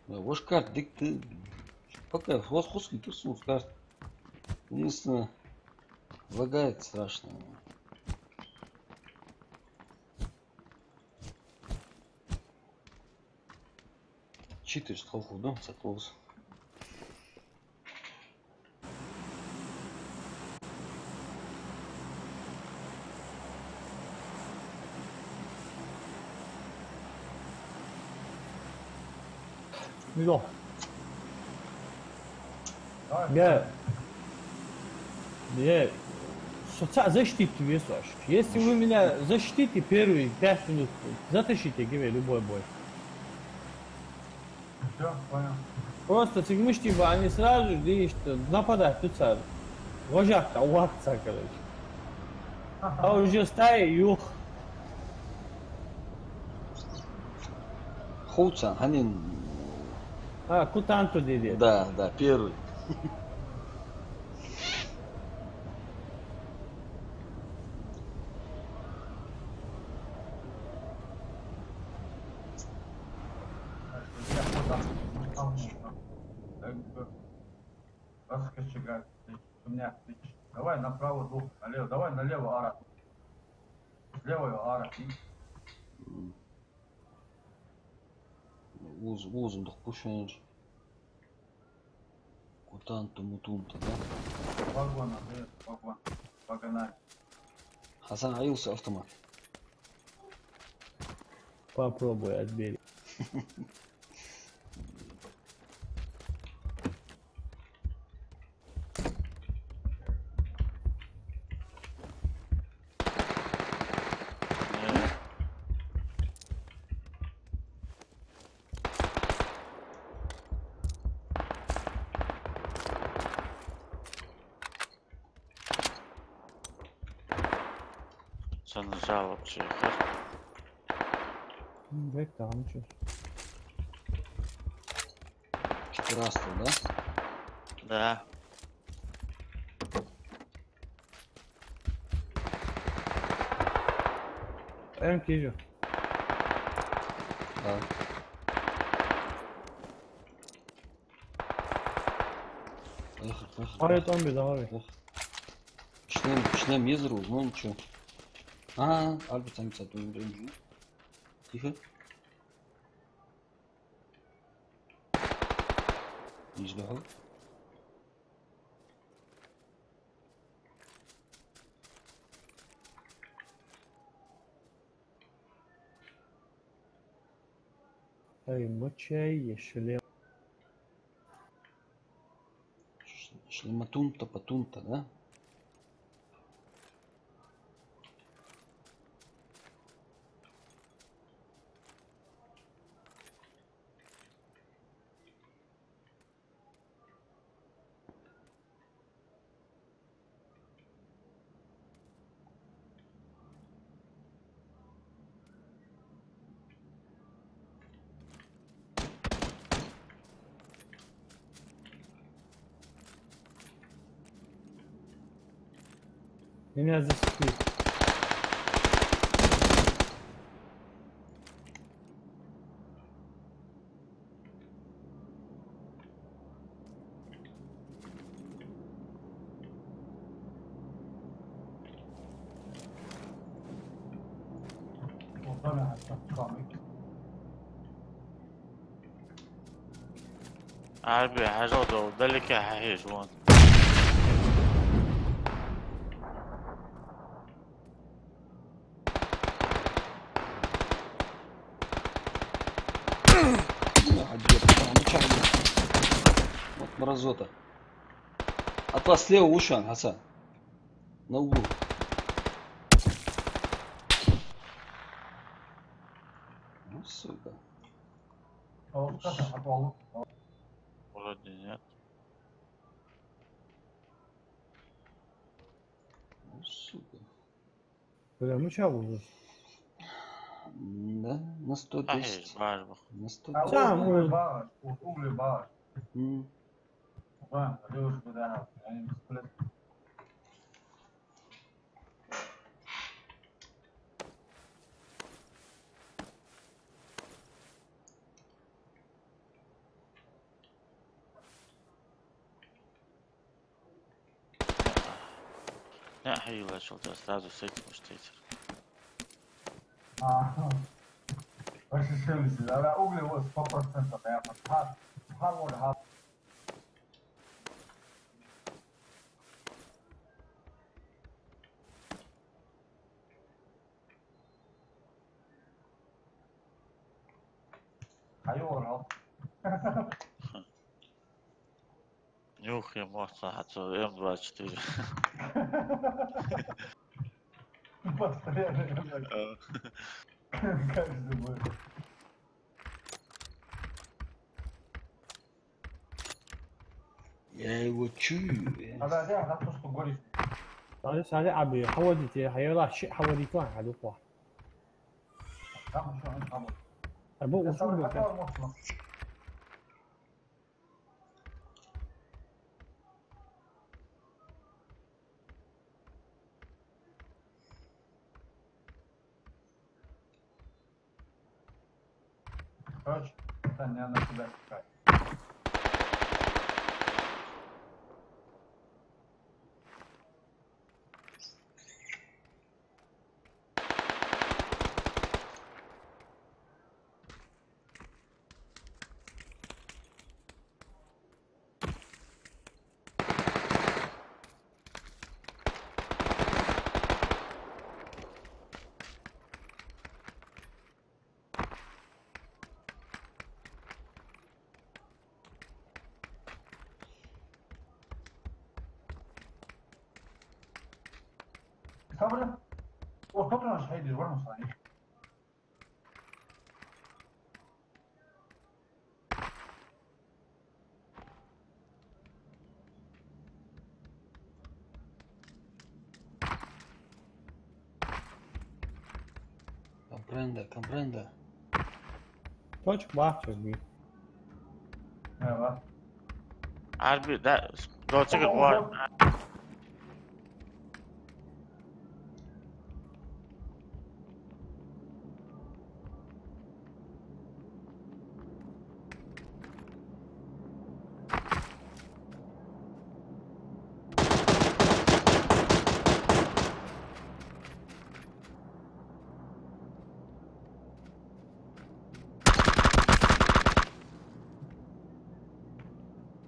[SPEAKER 1] Ваш карт, дик ты пока у вас хуски турсун карт. Единственное, лагает страшно. Читаешь толку, да, сатвоз.
[SPEAKER 2] Мило.
[SPEAKER 4] Давай.
[SPEAKER 2] Я защитите весаш. Если вы меня защитите первые 5 минут, затащите гиве любой бой.
[SPEAKER 4] Все, понял.
[SPEAKER 2] Просто цигмышки бы они сразу видишь, что нападать тут сразу. Вожак-то, уваться, короче. А уже стая, юх.
[SPEAKER 1] Хоуцан, они...
[SPEAKER 2] А, кутанту дедет.
[SPEAKER 1] Да, да, первый.
[SPEAKER 4] Раскочегать. У меня отлично. Давай направо двух, налево. Давай налево ара. Слева ара.
[SPEAKER 1] Uzunduk kuşanır. Кутанто мутунто, да?
[SPEAKER 4] Вагон, вагон. Погнали.
[SPEAKER 1] Хасан аился автомат.
[SPEAKER 2] Попробуй отбери.
[SPEAKER 3] Что нажал вообще?
[SPEAKER 2] Бэк там что?
[SPEAKER 1] 14, да?
[SPEAKER 3] Да.
[SPEAKER 2] МК же.
[SPEAKER 1] Да. Поехали.
[SPEAKER 2] Evet 11 давай.
[SPEAKER 1] Шлем езеру, ну ничего. Альберт Самица, тихо. يجلعوا.
[SPEAKER 2] Ай, мочай, шлем.
[SPEAKER 1] Шлематунта, патунта, да?
[SPEAKER 2] Меня засекли.
[SPEAKER 4] وطلع الكوميك.
[SPEAKER 3] عربي حاجة وذلك حيش وان.
[SPEAKER 1] Вот мразота. От вас слева Ушан, Хасан. На углу. Ну, сука.
[SPEAKER 3] Вроде нет.
[SPEAKER 1] Ну, сука.
[SPEAKER 2] Бля, ну чё уже?
[SPEAKER 1] Да, на 110.
[SPEAKER 3] حيش بعرف.
[SPEAKER 1] На 110.
[SPEAKER 2] Сам,
[SPEAKER 4] وطول باش
[SPEAKER 1] М.
[SPEAKER 4] فاهم ليش بدها يعني سبلت
[SPEAKER 3] لا حيوة شغلة أستاذ وسيت مش تيتر.
[SPEAKER 4] وش الشمس لا أقول هو 100% طبيعي هذا حيوه
[SPEAKER 3] نيوخي موصى حتى ام 24.
[SPEAKER 1] Я его чую.
[SPEAKER 4] هذا ده لا تصل قولي
[SPEAKER 2] هذا سالي عبي حودتي حيلا شيء حوديك واحد على واحد.
[SPEAKER 4] كم شو انت عمل
[SPEAKER 2] أبو وصول
[SPEAKER 4] حتى
[SPEAKER 2] بك.
[SPEAKER 4] المطلق ايش ثاني انا كذا صبر وقبل مش هيدي وين صحيح
[SPEAKER 1] Comprenda.
[SPEAKER 2] Точек бахчик бي.
[SPEAKER 4] ايوه
[SPEAKER 3] عربي لا لو تيجي غوار.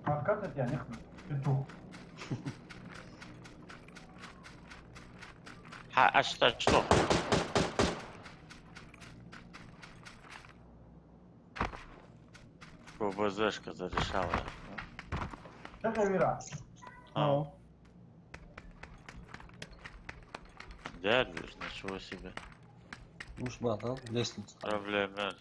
[SPEAKER 4] Откатывать я не хочу. Петух.
[SPEAKER 3] А что? ББЗшка зарешала.
[SPEAKER 4] Как я вера?
[SPEAKER 3] А, дядюш, ничего себе.
[SPEAKER 1] Уж да, лестница.
[SPEAKER 3] Проблема.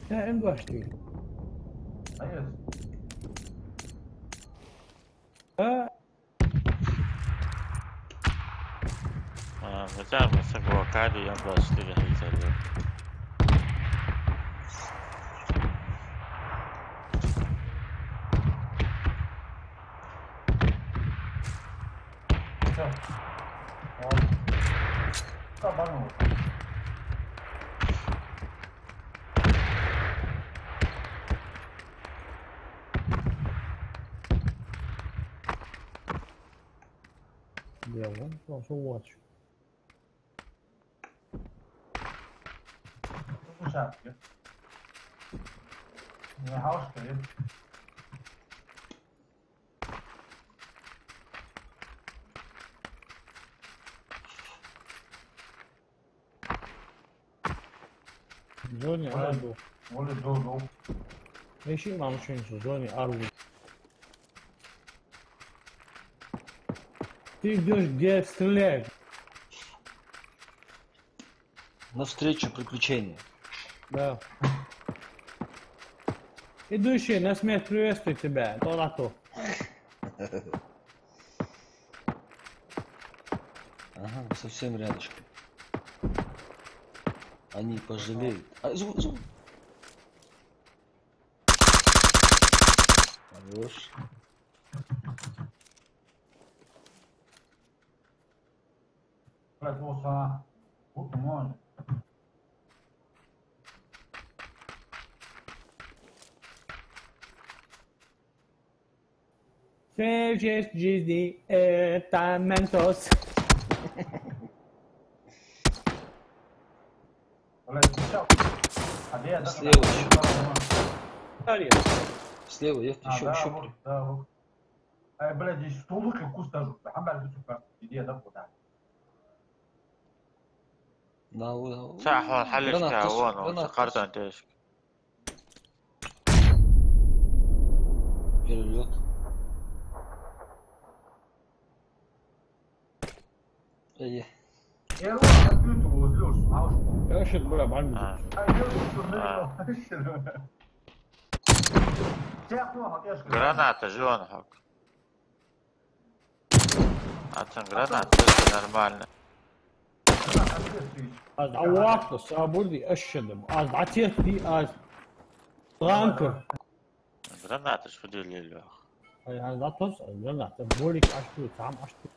[SPEAKER 2] Ya en başlıyor.
[SPEAKER 4] Hayır.
[SPEAKER 2] Ha,
[SPEAKER 3] Хотя бы с Агуакари я был 4 хотели.
[SPEAKER 4] Все. Вот. Кабанул.
[SPEAKER 2] ya lan, nasıl watch?
[SPEAKER 4] Ну, шапки. Не хаушка, есть.
[SPEAKER 2] Zoni Ardu.
[SPEAKER 4] Воли дол.
[SPEAKER 2] Eşi imam üçüncüsü Zoni Ardu. Ты идешь где стрелять?
[SPEAKER 1] Навстречу приключения.
[SPEAKER 2] Да. Идущий на смерть приветствует тебя, то на то.
[SPEAKER 1] Ага, совсем рядышком. Они пожалеют. А, звук. Хорош.
[SPEAKER 4] Блядь, вот она. Вот можно.
[SPEAKER 2] Sejas de tamentos.
[SPEAKER 4] Блядь, сейчас. А где я даже...
[SPEAKER 1] Слева еще.
[SPEAKER 2] Далее.
[SPEAKER 1] Слева, я
[SPEAKER 4] А,
[SPEAKER 1] еще,
[SPEAKER 4] да,
[SPEAKER 1] еще.
[SPEAKER 4] вот, да, вот. Ай, блядь, здесь столы как куста. Амбар, сука. Где да, куда?
[SPEAKER 3] صح هو حلش
[SPEAKER 1] جرانات
[SPEAKER 3] كهوان
[SPEAKER 1] تصل، جرانات
[SPEAKER 3] وسقرت
[SPEAKER 1] تصل.
[SPEAKER 3] انت ايش
[SPEAKER 1] Перелет. Эй,
[SPEAKER 4] Я его открыто возлёж, маушку.
[SPEAKER 2] Я сейчас бля бандит.
[SPEAKER 4] Ай, я его что Все плохо, конечно.
[SPEAKER 3] граната жон حق عشان гранат это нормально
[SPEAKER 2] Az عواطل صابولي اشدم از عتيت دي از غانكر
[SPEAKER 3] гранаты شو دي اللي
[SPEAKER 2] يعني لا تسأل لا تبوليك عشتو تعم عشتو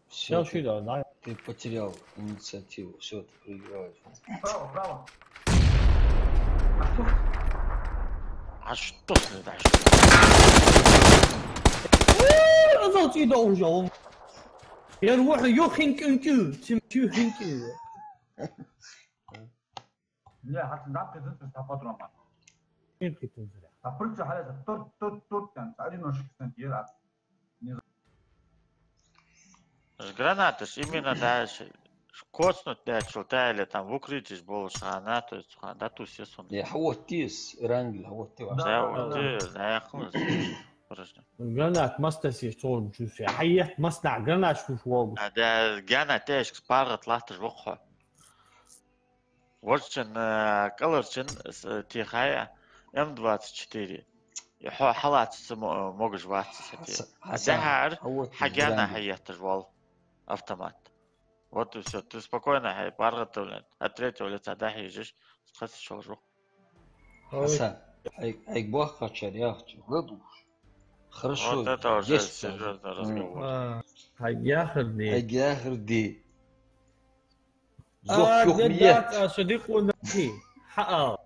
[SPEAKER 1] все,
[SPEAKER 2] يا شي ده لا
[SPEAKER 1] ты потерял инициативу. Все, ты проигрываешь.
[SPEAKER 4] Право.
[SPEAKER 3] عشتو ده
[SPEAKER 2] صوتي دوجو يا روح يوخين كنتو تمشي خينكو
[SPEAKER 4] Не, حتى نعم كذا تستفاد رمان.
[SPEAKER 2] يمكن تنزل
[SPEAKER 4] أقولك حالة توت كان تعرف إنه شخص كثير.
[SPEAKER 3] гранаты именно дальше коснуть начал да или там в укрытие больше она то есть да ту все сон
[SPEAKER 1] يا حوتيس رانجل حوتي
[SPEAKER 3] да вот заехал
[SPEAKER 2] جرانات مستسي صور شوف حيه مصنع جرانات شوف واو
[SPEAKER 3] ده جانا تاش سبارة طلعت جوقها ورشن كلرشن تيخايا ام24 يحو حالات موجش واتس الدهار حاجانا هي تجوال автомат вот и все ты спокойно хай паргатывлен от третьего лица да ежешь схватишь шоу
[SPEAKER 1] حسن هيك بوخر شرياخ غضب хорошо
[SPEAKER 3] вот это уже
[SPEAKER 1] есть
[SPEAKER 3] серьезный разговор
[SPEAKER 2] هياخذني
[SPEAKER 1] هيك اخر دي
[SPEAKER 2] جدات صديقنا فيه حق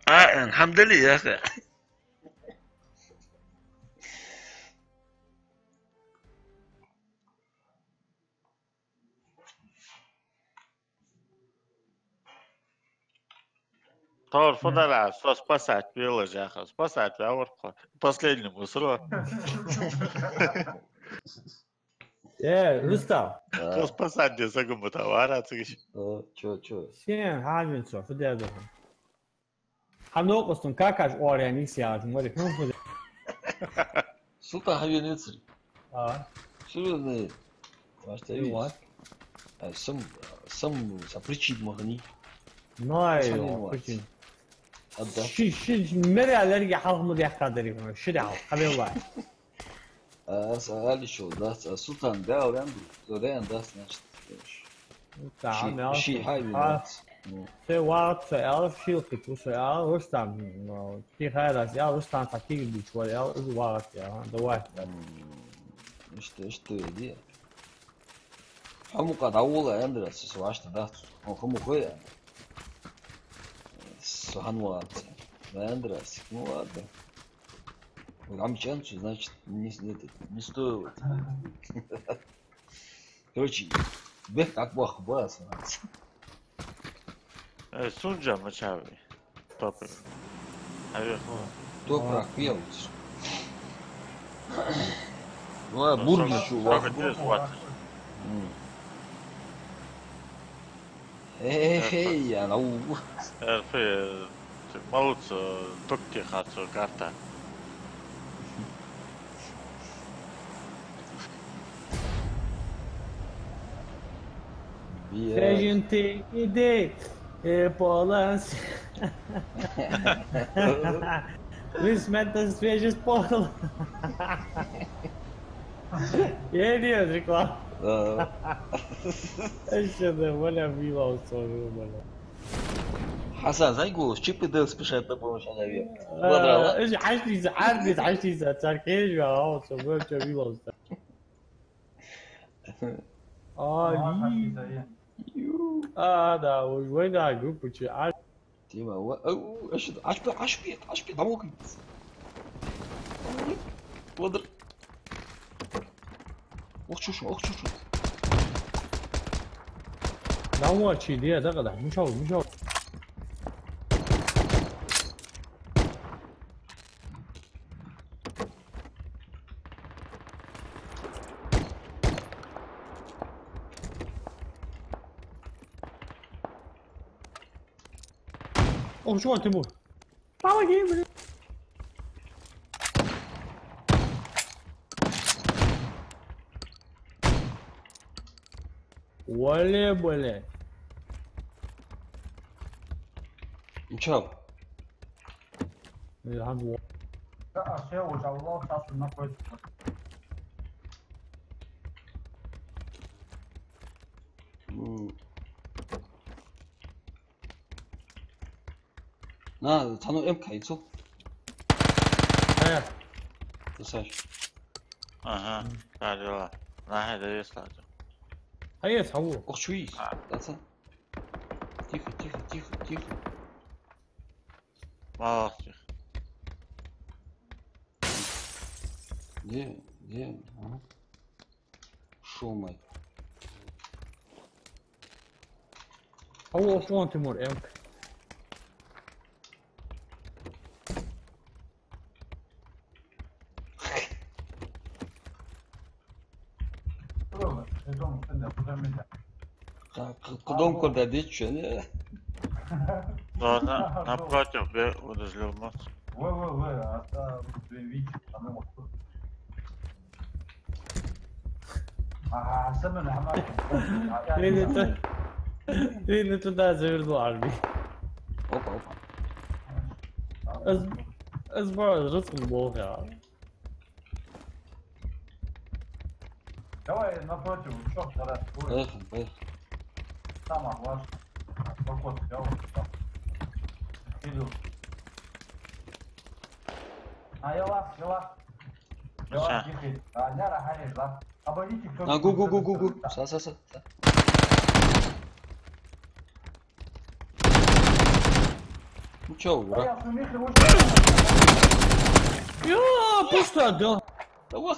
[SPEAKER 1] الحمد لله يا اخي.
[SPEAKER 3] Тор, фудаля, что спасать было, Жаха, спасать, я вот последнему срок.
[SPEAKER 2] رستم
[SPEAKER 3] Что спасать, где загубы товара,
[SPEAKER 1] Чё?
[SPEAKER 2] sen halvin för det då. Han hoppas de kakas åren i sig att det kan få det.
[SPEAKER 1] Султан Хавенецри.
[SPEAKER 2] Ja,
[SPEAKER 1] Серьезно. Может,
[SPEAKER 2] det var.
[SPEAKER 1] Сам причит магни.
[SPEAKER 2] Nej,
[SPEAKER 1] Sanning
[SPEAKER 2] precis.
[SPEAKER 1] Отда.
[SPEAKER 2] Mer allergi halkmı diye kadar yapıyor. Şurada haber var.
[SPEAKER 1] Сали шо, да, Султан, да, Рян, да, значит.
[SPEAKER 2] Tamam.
[SPEAKER 1] Ши Хавенец.
[SPEAKER 2] Det var så är skilt på så är Rustam. Det här är Rustam faktiskt det tror jag det var det var.
[SPEAKER 1] Что иди? Хамука даула Андрес, свашта, да. Он хамукоя. Сухануат. Андрес, ну ладно. Амчанчу, значит, не стоило. Короче, бег как бог бас.
[SPEAKER 3] Сунджа мачави. Топы.
[SPEAKER 1] Кто прокпел? Ну, бургер, чувак. Эй, я науку.
[SPEAKER 3] في موت تركي خاطر كارتا.
[SPEAKER 2] Gente ide Polas. Высмета свежий спол. Geliyor Zikla. Şimdi böyle bir var soruyor bana.
[SPEAKER 1] Hasan, زي جوز شيب ده سبيشال بيبر مش انا
[SPEAKER 2] ايش عشتي تركيش يا هو سوبر تشوي بوست. ده وين ده جروب تشي
[SPEAKER 1] تيما او ايش عش بيت ممكن وضر وخشوش
[SPEAKER 2] لا مو تشي دي ده قدح مش هو شو تيمور طلع جيم ولا
[SPEAKER 1] نشاو
[SPEAKER 2] الحمد
[SPEAKER 4] Achei o Jaulão tá na coisa.
[SPEAKER 1] 나 단어 MK 있어?
[SPEAKER 2] ايه
[SPEAKER 1] تساش
[SPEAKER 3] Ага, да, дела. На, это есть, кстати.
[SPEAKER 2] هي صور
[SPEAKER 1] اخ شوي لا تيخ
[SPEAKER 3] Молодцы.
[SPEAKER 1] где шо май
[SPEAKER 2] هو شلون تيمور امك
[SPEAKER 1] Кудом куда дичь, не?
[SPEAKER 3] Ладно, напротив, удожил мост.
[SPEAKER 4] А та вич, а мы вот. سمن عمال.
[SPEAKER 2] لين انت ده زي بالعربي
[SPEAKER 1] اوبا
[SPEAKER 2] اصبر رزق الواقع
[SPEAKER 4] Давай напротив, что тогда?
[SPEAKER 1] поехали.
[SPEAKER 4] Сама ваш. Проход взял. Иду. А я вас. Давай, тихо. Няра, хаешь, да? Обойдите кто-то.
[SPEAKER 1] А, гу. Са. Ну чё, ура.
[SPEAKER 4] Я сумех его.
[SPEAKER 2] Пусто, да.
[SPEAKER 1] Да вот.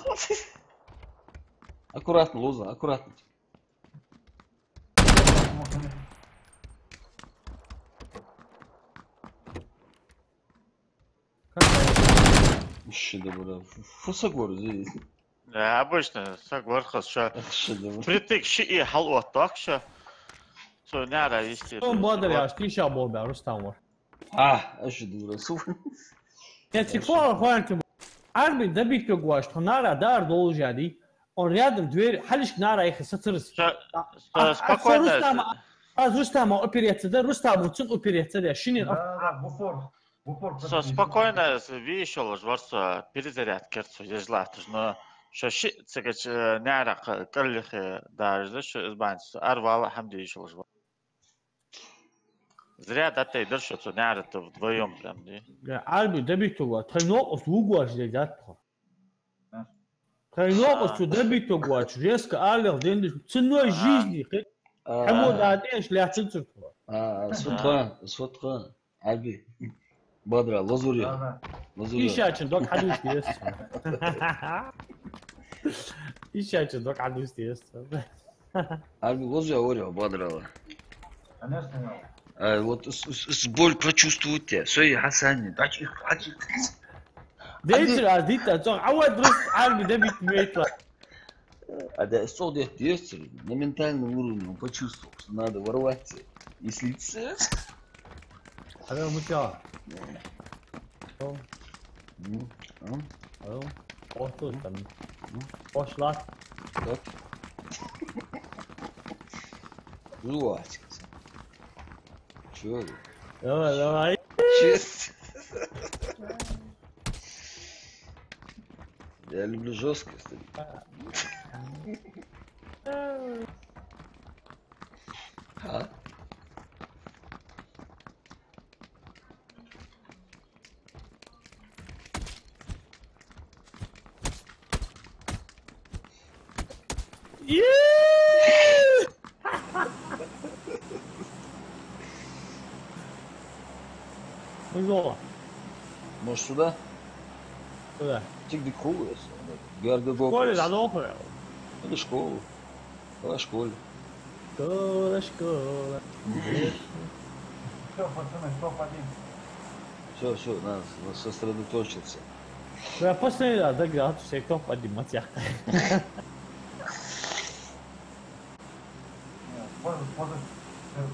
[SPEAKER 1] Аккуратно, Луза, аккуратно. Шедевр. Фусагор здесь.
[SPEAKER 3] Да, обычно, согласен, что
[SPEAKER 1] Шедевр.
[SPEAKER 3] притык и халот, так что не надо есть.
[SPEAKER 2] Он бодр, я скричал Бобя, Рустам var.
[SPEAKER 1] Шедевр. Супер.
[SPEAKER 2] Я телефон хванты. Арби добить его, что нара дар должади. Он рядом дверь, халиш нара их сатырс.
[SPEAKER 3] Спокойно.
[SPEAKER 2] Рустама операция, да, Рустам учит операция, да, шинин.
[SPEAKER 4] Да, в упор.
[SPEAKER 3] Спокойно, вещал, что перезарядка, но что цегач нара карлих даже, что избавиться, арвала хамди еще лжва. Зря да ты идешь, что нара-то вдвоем прям, да?
[SPEAKER 2] Арби добить его, тренок услугу аж дядь. Тренок добить его, резко алер, день ценой жизни. Кому дадешь, ляцинцу.
[SPEAKER 1] Сфотра. Арби. Бодра, лазуря.
[SPEAKER 2] Ищачен, док хадуш есть. Ищачен, док хадуш есть.
[SPEAKER 1] Арби, лазуря, орел, бодрала.
[SPEAKER 4] Конечно,
[SPEAKER 1] Вот боль прочувствуйте. Сой Хасани.
[SPEAKER 2] Дейтер, адита, то авад рус арби добить метла.
[SPEAKER 1] А да, солдат есть, на ментальном уровне он почувствовал, что надо ворваться и слиться.
[SPEAKER 2] Алло, мутя. Алло, там. Пошла.
[SPEAKER 1] Так. Жуать. Чё?
[SPEAKER 2] Давай.
[SPEAKER 1] Честно. Я люблю жесткость.
[SPEAKER 2] Ну,
[SPEAKER 1] Может сюда?
[SPEAKER 2] куда?
[SPEAKER 1] Тик школу. Гардероб.
[SPEAKER 2] Школе надо.
[SPEAKER 1] Или школу. Давай школе.
[SPEAKER 2] Школа.
[SPEAKER 4] Все, пацаны, топ-1.
[SPEAKER 1] Все, надо сосредоточиться.
[SPEAKER 2] Я последний раз доиграл, все кто поднимать я.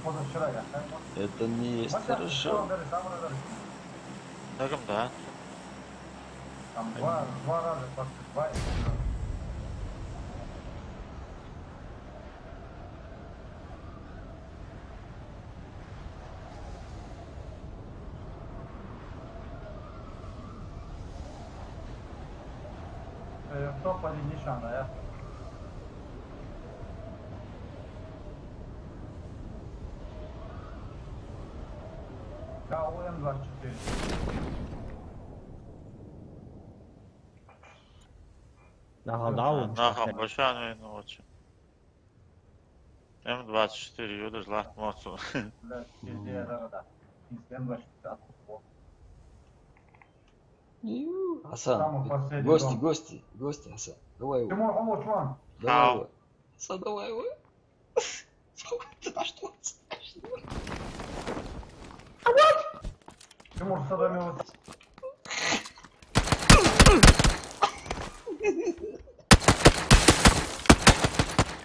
[SPEAKER 4] Позавчера я.
[SPEAKER 1] Это не есть хорошо.
[SPEAKER 3] Так, да.
[SPEAKER 4] Там два раза подсыпай. Топ-1 нишана, я. КУМ-24.
[SPEAKER 2] Нагадал.
[SPEAKER 3] Нахам, большая ночь. М24, юда жлат моцу.
[SPEAKER 4] Да, везде, да. М24.
[SPEAKER 1] Асан, гости, Асан. Давай его.
[SPEAKER 4] Тимур, алло, чувак.
[SPEAKER 1] Давай его. Асан, давай его. Ты на что?
[SPEAKER 4] Тимур, садомил.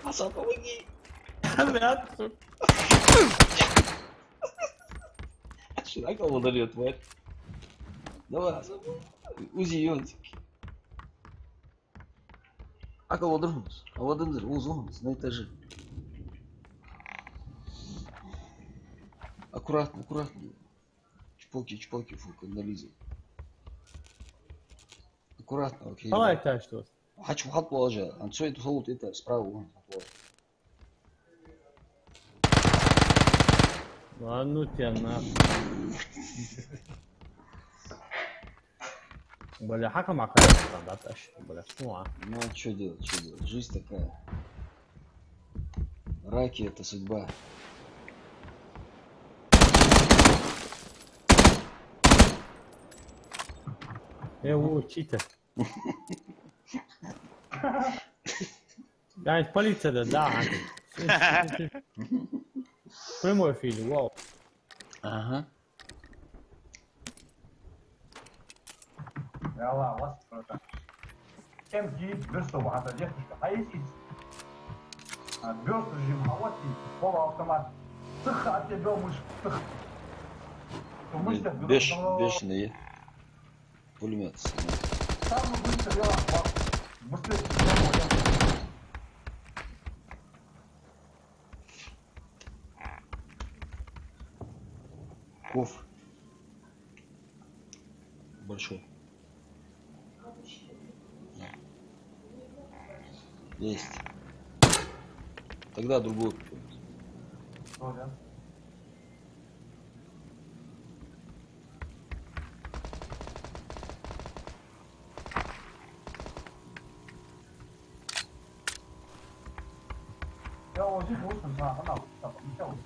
[SPEAKER 1] Асан, помоги. Сюда кого удалит, тварь. Давай, Асан. Узи йонтики. Кого другус? Авадындыр, узунус на этаже. Аккуратно. Чпоки, фу, канализм. Аккуратно, окей.
[SPEAKER 2] Давай так что.
[SPEAKER 1] Хочу хат положил. А что это солод, это справа вон.
[SPEAKER 2] Ну тебя на. Бля, хакам оказывается, да, тащит, бля, ну а.
[SPEAKER 1] Ну а что делать, что делать? Жизнь такая. Раки это судьба.
[SPEAKER 2] Читер. Да, это полиция, да. Прямой эфир, вау.
[SPEAKER 1] Ага.
[SPEAKER 4] يلا وصل كم جيب برسو حتى جيتش هايسيس برسو جيب هواتي بابا автомат تخ от тебя мышь тخ
[SPEAKER 1] Бешеный пулемет.
[SPEAKER 4] самый быстрый быстрее
[SPEAKER 1] Кофр. Большой. Есть. Тогда другой какой-то.
[SPEAKER 4] Я вот здесь вот она там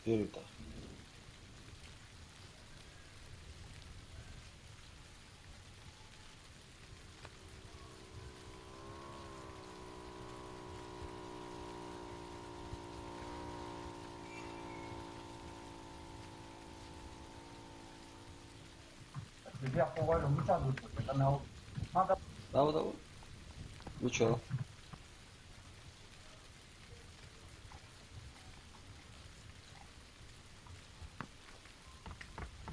[SPEAKER 1] Первый этаж.
[SPEAKER 4] Я повалю, ну сейчас будет, это надо.
[SPEAKER 1] Давай. Ну чё?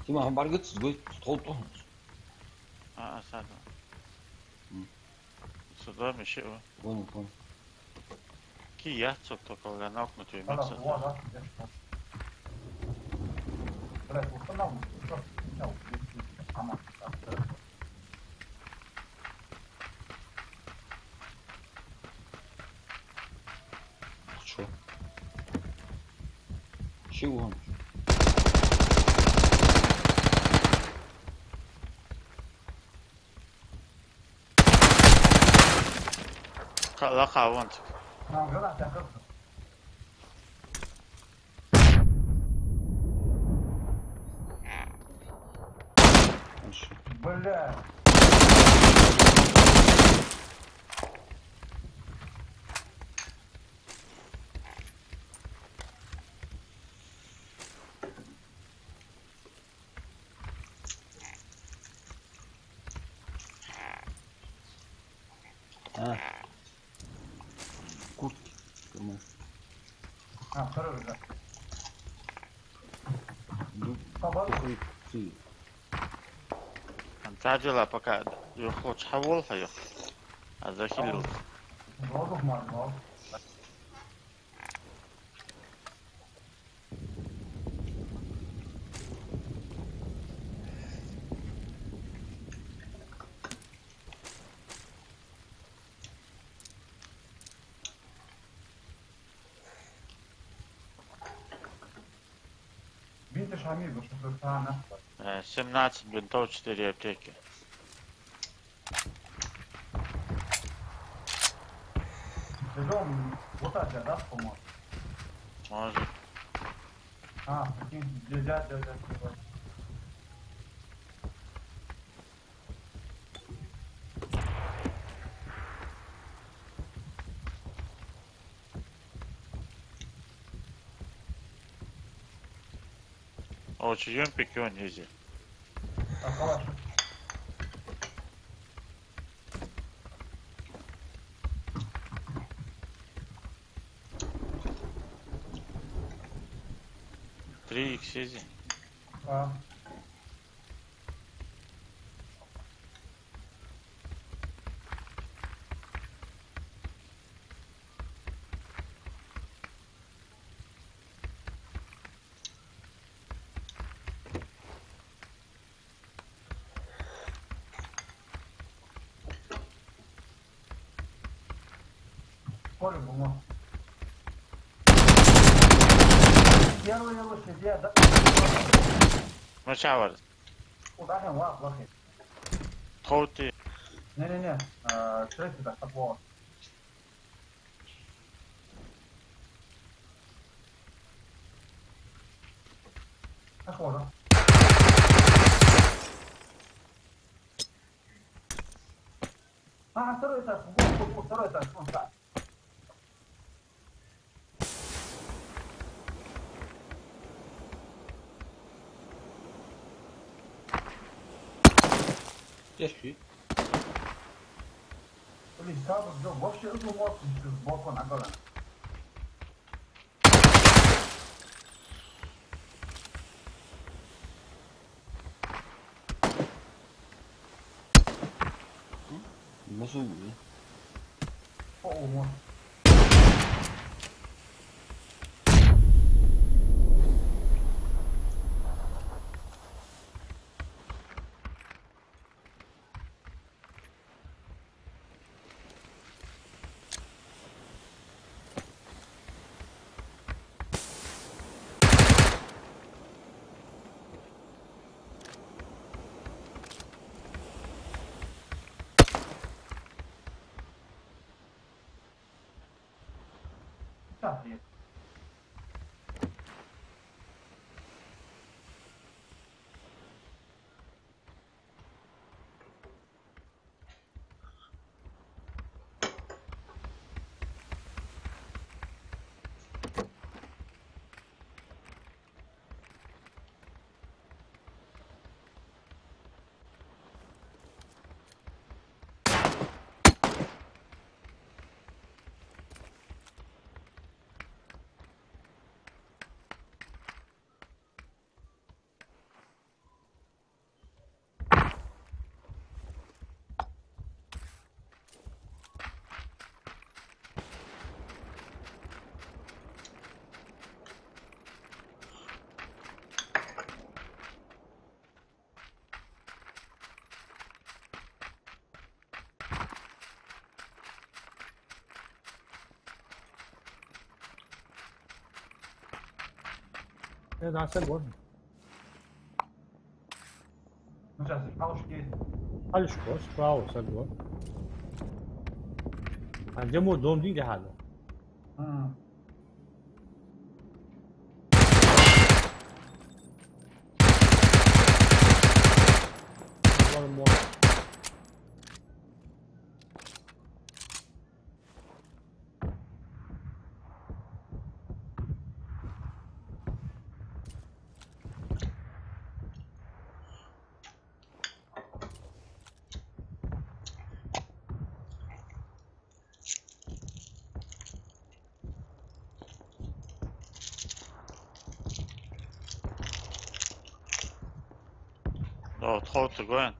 [SPEAKER 1] Ты мама баргаться, сгой, толпу.
[SPEAKER 3] саду. Сюда меши.
[SPEAKER 1] Понял.
[SPEAKER 3] Кия, только когда наукнутый
[SPEAKER 4] Надо,
[SPEAKER 3] миксер.
[SPEAKER 4] вот, блядь, устанавливай, просто взял, она,
[SPEAKER 1] Чё? Чего?
[SPEAKER 3] Лаха, вон.
[SPEAKER 4] нам гранат, я как-то. Бля.
[SPEAKER 1] Куртки.
[SPEAKER 4] Второй, да.
[SPEAKER 1] Ну,
[SPEAKER 4] Поборол.
[SPEAKER 1] ты.
[SPEAKER 3] تعجل пока يخلص حول هيا هذا كله
[SPEAKER 4] Воздух моргал. Бинты Шамиду, что ты сам
[SPEAKER 3] 17 бинтов, 4 аптеки.
[SPEAKER 4] Идем, вот так, да, по-моему?
[SPEAKER 3] Может.
[SPEAKER 4] Прикинь, дядя.
[SPEAKER 3] Очень пикион изи.
[SPEAKER 4] Калаш.
[SPEAKER 3] Три икс изи.
[SPEAKER 4] سيدي هذا
[SPEAKER 3] مشاور
[SPEAKER 4] وضعني واقف واخي
[SPEAKER 3] خوتي
[SPEAKER 4] نه تريد ده خطوات أخوة ترى
[SPEAKER 1] تحكي
[SPEAKER 4] اللي سابق ده вообще это вот сбоку на голову.
[SPEAKER 1] 무슨 일?
[SPEAKER 4] 어머. Так,
[SPEAKER 2] ده عسل برضه.
[SPEAKER 4] مش هتحاول كده.
[SPEAKER 2] حلش كويس براو سجوا. عندهم دوم دي هذا.
[SPEAKER 3] لو تخوت وين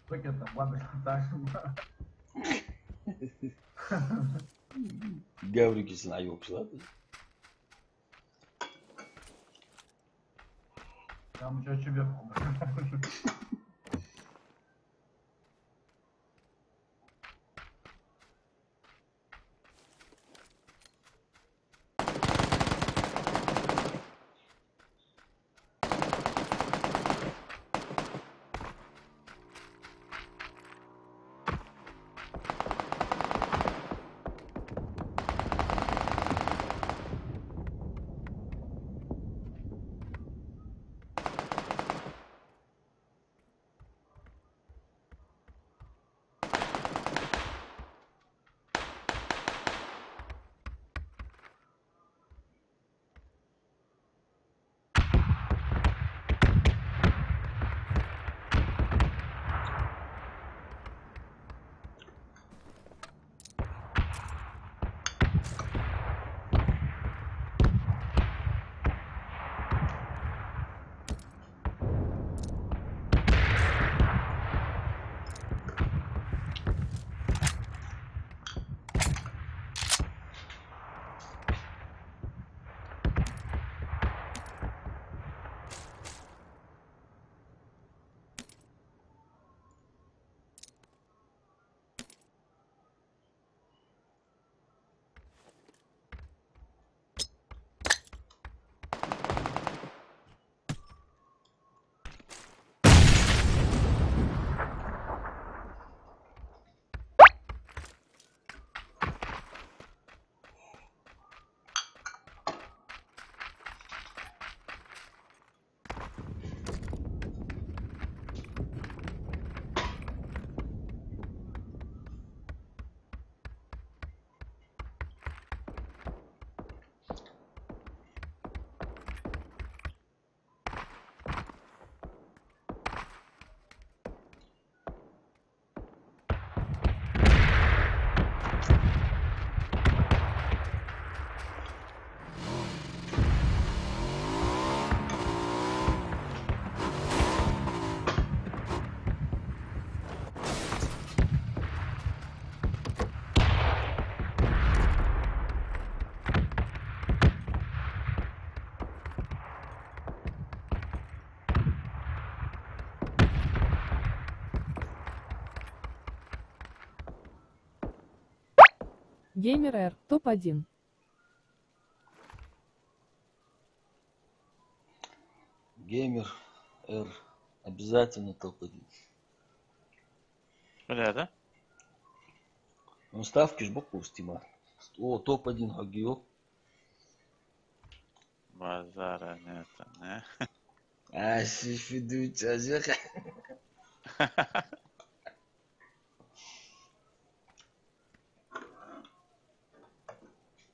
[SPEAKER 4] Porque também está
[SPEAKER 1] Gavrik için ay yokuşladı.
[SPEAKER 4] Я mu тебе.
[SPEAKER 5] Геймер Р, топ-1.
[SPEAKER 1] Геймер Р. Обязательно топ-1.
[SPEAKER 3] Öyle
[SPEAKER 1] Ну, ставки ж бок Стима. О, топ-1 Хагио.
[SPEAKER 3] Базара нет, не?
[SPEAKER 1] А, сифидуч, азеха.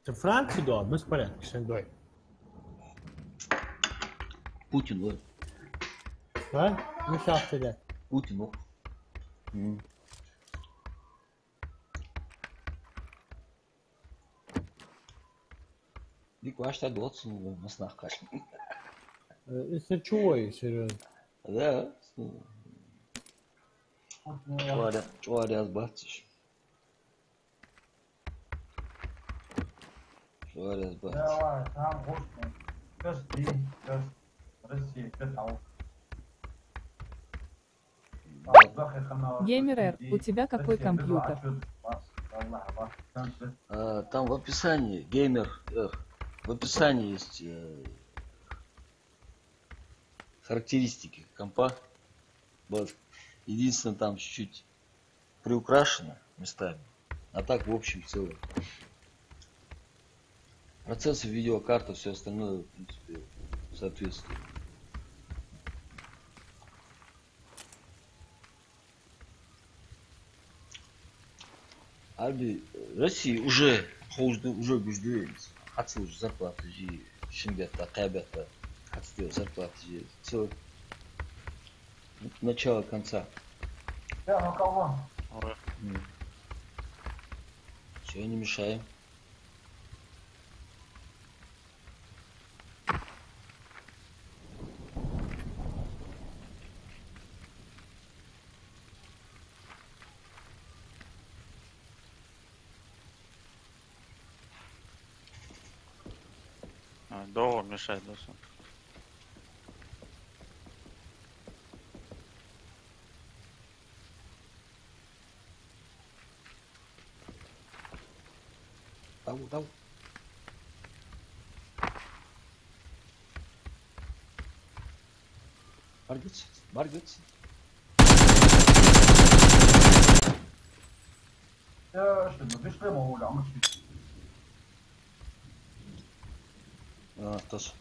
[SPEAKER 2] Ты Францию, да, мы в порядке, Шендой.
[SPEAKER 1] Путин, вот.
[SPEAKER 2] Да? Ну, сейчас тогда.
[SPEAKER 1] Путин, вот. Дик, ваш так Дотсон на снах кашлял.
[SPEAKER 2] Это чего, серьезно?
[SPEAKER 1] Да, чуаря сбавциш. Чуаря сбавциш.
[SPEAKER 4] Давай, там гостно. Пёс, Россия, пётал.
[SPEAKER 5] Геймер Р, у тебя какой компьютер?
[SPEAKER 1] Там в описании, геймер, в описании есть характеристики компа. Вот. Единственное, там чуть-чуть приукрашено местами. А так, в общем, в целом. Процессор, видеокарта, все остальное, в принципе, соответствует. Abi Россия уже убеждается. Хотел уже зарплаты же, Шимбета, Кайбета, хотел зарплаты же. Целое начало конца.
[SPEAKER 4] Да, ну кого?
[SPEAKER 1] Все, не мешаем.
[SPEAKER 3] Долго мешать должен.
[SPEAKER 1] Дау. Баргется.
[SPEAKER 4] Ja, stimmt. Das ist schlimmer, oder?
[SPEAKER 1] Тоже.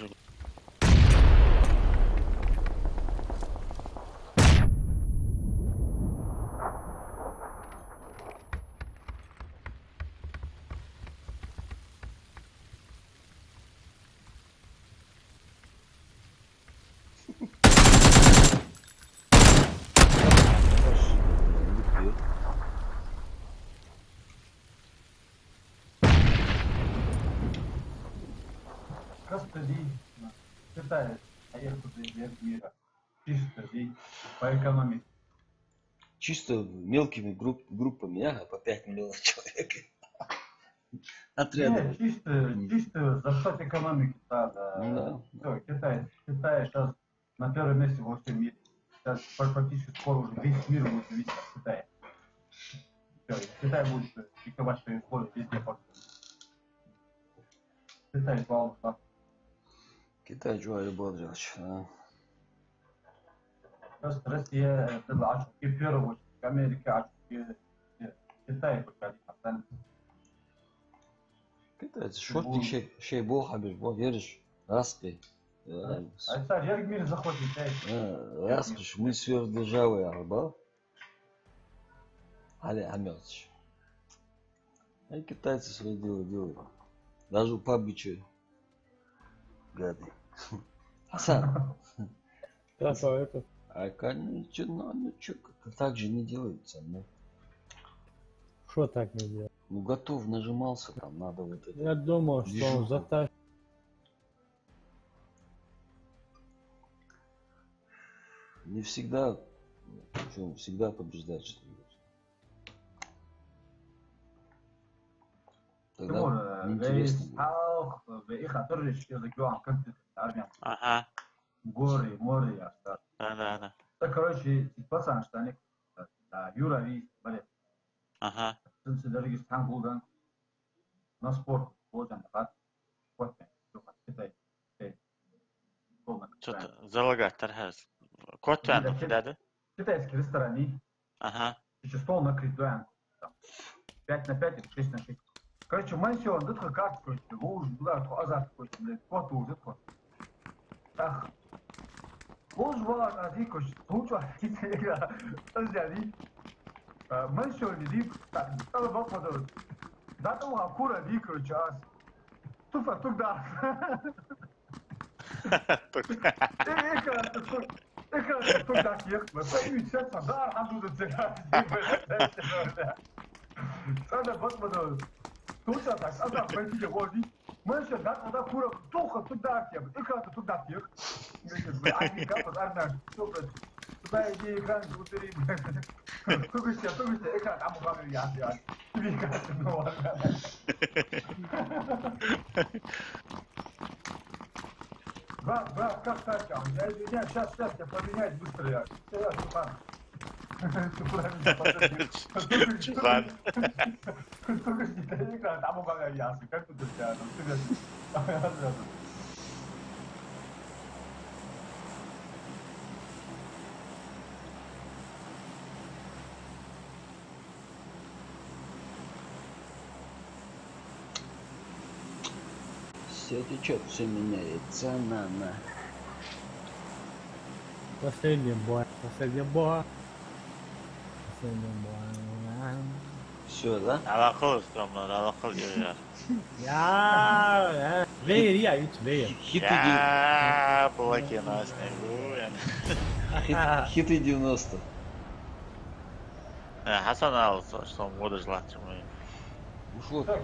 [SPEAKER 4] Кастеди. Китай. Поехал везде мира. Чисто по экономике.
[SPEAKER 1] Чисто мелкими группами, по 5 миллионов человек. Отрядом.
[SPEAKER 4] Чисто за счет экономики, да. Все, Китай сейчас на первом месте во всем мире. Сейчас практически скоро уже весь мир будет зависеть от Китая. Все, Китай будет диктовать свои условия везде по всему. Китай балл.
[SPEAKER 1] Китай Джоали Бодрилович.
[SPEAKER 4] Россия это очки первого, Америка очки Китай пока остальные.
[SPEAKER 1] Китайцы шортик şey bol haber, bol veriş, распи.
[SPEAKER 4] А я мир захочет,
[SPEAKER 1] Распи, мы сверхдержавы, арба. Але амётыч. А китайцы свои дела делают. Даже пабичи гады. Асан.
[SPEAKER 2] Хорошо, это.
[SPEAKER 1] А конечно, как так же не делается, ну.
[SPEAKER 2] Что так не делать?
[SPEAKER 1] Ну готов, нажимался, там надо вот это.
[SPEAKER 2] Я думал, что он затащит.
[SPEAKER 1] Не всегда, причем всегда побеждать, что ли. Тогда неинтересно будет.
[SPEAKER 3] Ага.
[SPEAKER 4] Горы, море, я.
[SPEAKER 3] Да.
[SPEAKER 4] Так, короче, пацан, что они Юра и Балет.
[SPEAKER 3] Ага.
[SPEAKER 4] Сынцы дороги Стамбулдан. на спорт, вот он, вот, Китай.
[SPEAKER 3] Что-то залагать, тархаз. Кот твоя, куда?
[SPEAKER 4] Китайский ресторан,
[SPEAKER 3] Ага.
[SPEAKER 4] еще стол накрыт, 5 на 5 или 6 на 6. Короче, мансион, тут как, короче, луж, да, азарт, короче, блядь, кот уже, кот. Так, луж была, короче, лучше, подожди, мансион, так, стало бападо, зато у Акура, короче, туфа, туда. Ik toen dacht je, maar bij u zet vandaar aan doet het zich aan. Dat wat me dan. Toen zat ik, als dat weet je gewoon niet. Mensen dat voeren toch een toedaakje. Ik had het toedaakje. Bij eigen kap was Arnaud. Zo dat. Bij die grens moet er in. Toch is ik had allemaal van ja. Wie kan het nou? Брат, как тачка? Сейчас я поменять быстро. Я Чупан.
[SPEAKER 3] Чупан.
[SPEAKER 4] Только не тайника, там у меня ясно. Как тут у тебя?
[SPEAKER 1] Все течет, все меняется, на.
[SPEAKER 2] Последний бой.
[SPEAKER 1] Все, да?
[SPEAKER 3] Алакыл, стромно, алакыл yer.
[SPEAKER 2] Ya, ver ya, ver.
[SPEAKER 3] Я блокиносный.
[SPEAKER 1] Хиты 90.
[SPEAKER 3] Хасан ал, что мода желательно.
[SPEAKER 1] Ушло.
[SPEAKER 4] Так,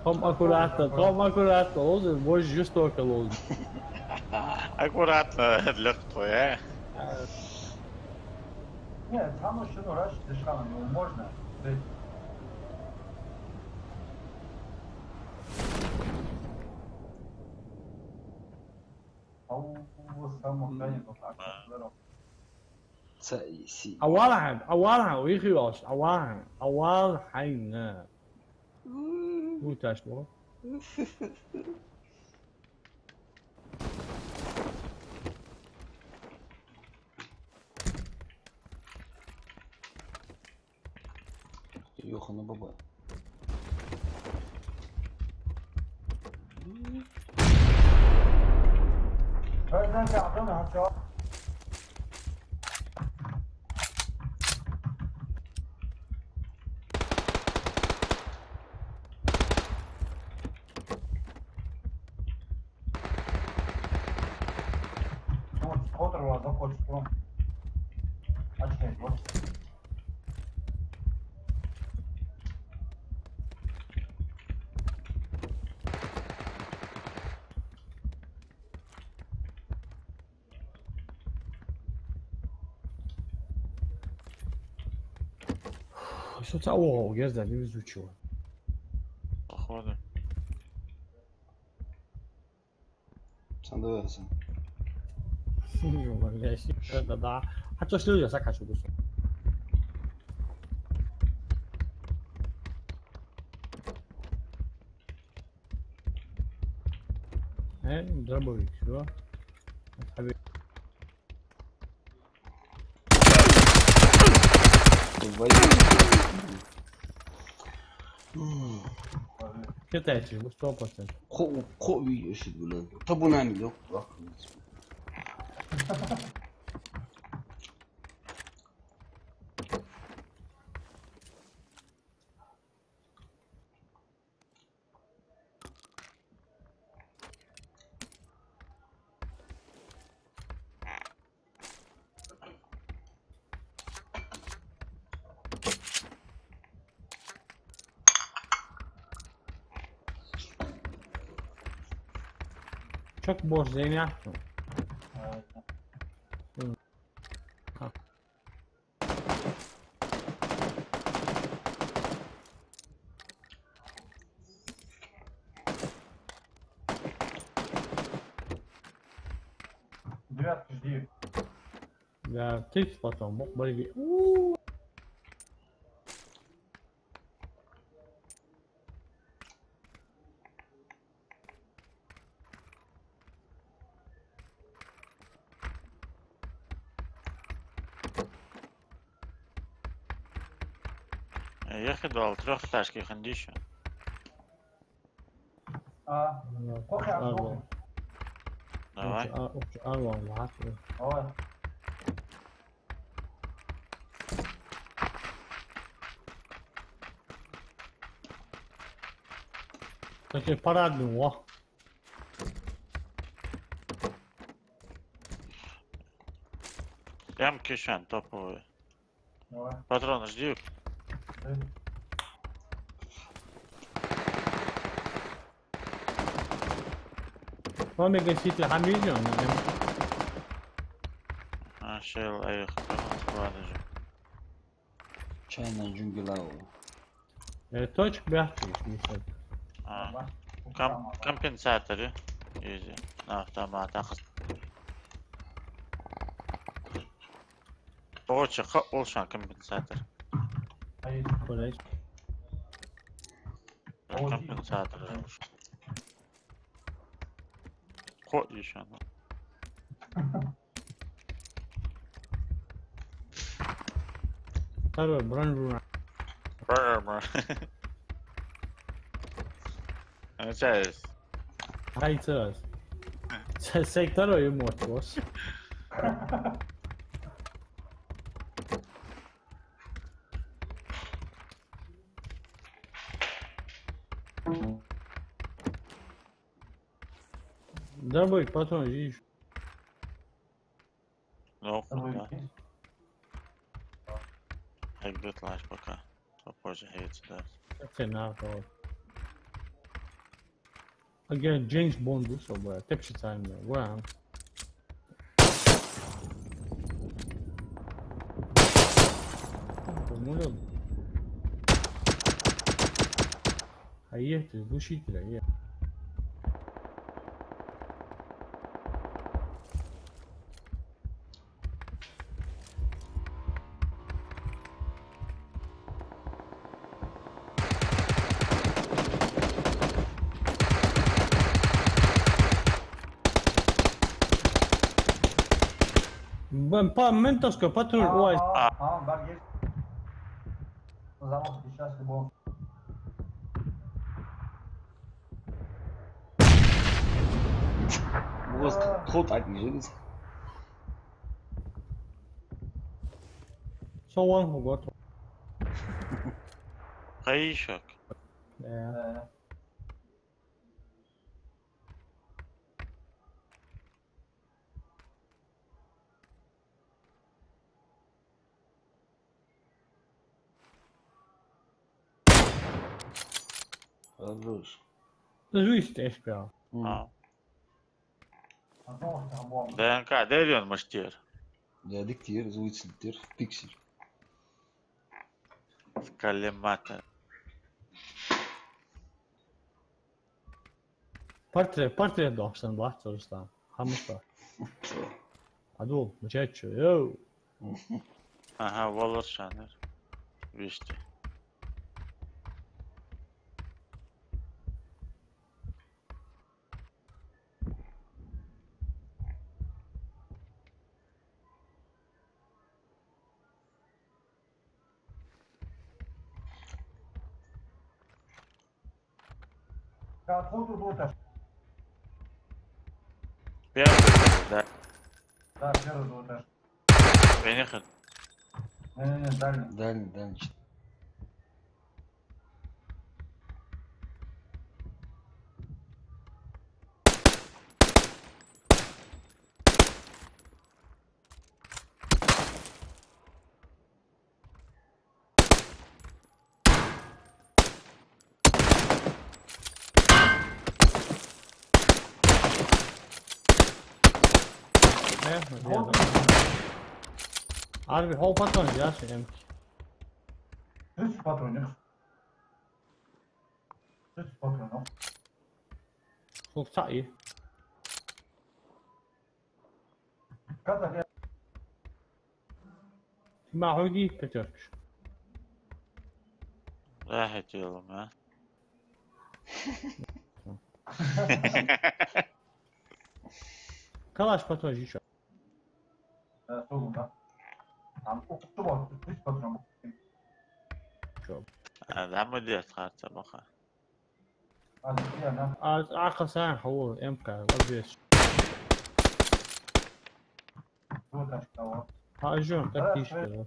[SPEAKER 4] аккуратно.
[SPEAKER 2] Том аккуратно, лозы, больше жестоко лозы.
[SPEAKER 3] Аккуратно, легко,
[SPEAKER 4] Нет, там еще раньше дышало, но можно.
[SPEAKER 2] أولا ويخيوش أولا حين مو تاشمو
[SPEAKER 1] Йохана баба.
[SPEAKER 2] Что цаło, я за не изучил.
[SPEAKER 3] Походу.
[SPEAKER 1] Сам давайся.
[SPEAKER 2] Да. А что что я закачу душу? Дробовик, все. Китайцы, вы 100%.
[SPEAKER 1] Хобби еще было. Табунами лег.
[SPEAKER 2] Çok boş zemya.
[SPEAKER 4] Девятки жди.
[SPEAKER 2] Да, ты потом, блин.
[SPEAKER 3] ياخد والله تروح تاشكي خنديشة.
[SPEAKER 4] كوخي على كوخي.
[SPEAKER 3] давай.
[SPEAKER 2] Такие парадные, во.
[SPEAKER 3] Прям кишан топовый.
[SPEAKER 4] Давай.
[SPEAKER 3] Патрон жди.
[SPEAKER 2] ما قسيت الحميزة
[SPEAKER 3] شيل اي خطوات же.
[SPEAKER 1] Чайная джунгелау.
[SPEAKER 2] точек бяхтиш, мисля.
[SPEAKER 3] Компенсаторы. Изи. На автомат. Очень хороший компенсатор.
[SPEAKER 2] Колись.
[SPEAKER 3] Компенсатор. Ход еще.
[SPEAKER 2] Второй бронжура.
[SPEAKER 3] Сейчас.
[SPEAKER 2] Хайцес. Второй эмоций. Добыть потом, видишь.
[SPEAKER 3] Ну, да. Хай вытлаешь пока. Попозже хейт сюда.
[SPEAKER 2] That's enough. Again, James Bond bu собой. Тепчи тайм. Вау. Помолил. А есть глушителя, есть. Mentos que patrul ой.
[SPEAKER 4] Баг есть. Замок сейчас любого.
[SPEAKER 1] Мозг ход отнижен.
[SPEAKER 2] Soğan hugot.
[SPEAKER 3] Хаишок.
[SPEAKER 1] Хорош.
[SPEAKER 2] Жизнь эшпя.
[SPEAKER 3] ДНК, Дэрион Маштир.
[SPEAKER 1] Geldi ktir, звучит пиксель.
[SPEAKER 3] Калимата.
[SPEAKER 2] Портрет 90 baht sonuçta. Hamışlar. Adol, muchacho, yo.
[SPEAKER 3] Ага, Волос Шанер. Вишти.
[SPEAKER 4] Откуда тут это?
[SPEAKER 3] Первый, да.
[SPEAKER 4] Да, первый был этаж.
[SPEAKER 3] Венехан.
[SPEAKER 4] Не, дальний.
[SPEAKER 1] Дальний.
[SPEAKER 2] Harbi hol patron ya senin.
[SPEAKER 4] Üç patron. Üç patron.
[SPEAKER 2] Çok iyi.
[SPEAKER 4] Казах я.
[SPEAKER 2] Mahudi Peterk.
[SPEAKER 3] راحت يوم ها.
[SPEAKER 2] Kalaş patron jicho.
[SPEAKER 4] Solunda. Tam okuttu bu. Üç patron.
[SPEAKER 2] Çok.
[SPEAKER 3] هذا مدير خارطة بقى.
[SPEAKER 2] از آخر سان هو امكان وبيش هاجون تكتيش كده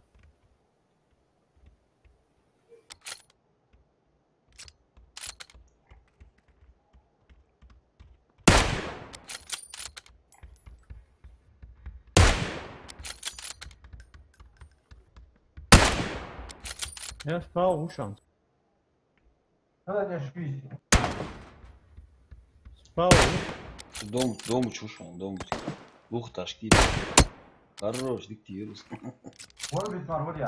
[SPEAKER 2] يا سباو وشان
[SPEAKER 4] هذا شبيش
[SPEAKER 2] سباو
[SPEAKER 1] дом чушан, дом. Ух, ташкит. Хорош, диктируешь.
[SPEAKER 4] وين بيسمع وليا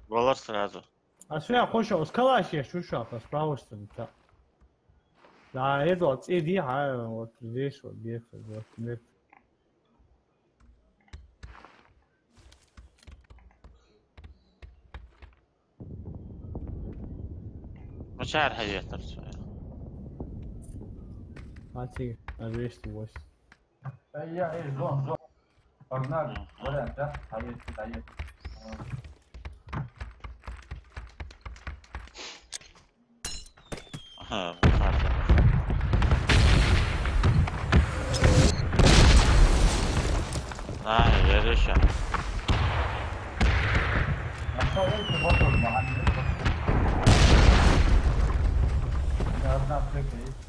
[SPEAKER 3] والله сразу.
[SPEAKER 2] А sve hoće oskalaš je šuša pa spravo što mi ta. Da jedu od CD ha od veš od djeca od net.
[SPEAKER 3] مشاعر حياتنا بشوية.
[SPEAKER 2] А ти веш ти вось.
[SPEAKER 4] اي زون Погнали, вариант, да? Поедь.
[SPEAKER 3] Ага, я решил.
[SPEAKER 4] Оставляйте вопрос, معلم. Я одна флека есть.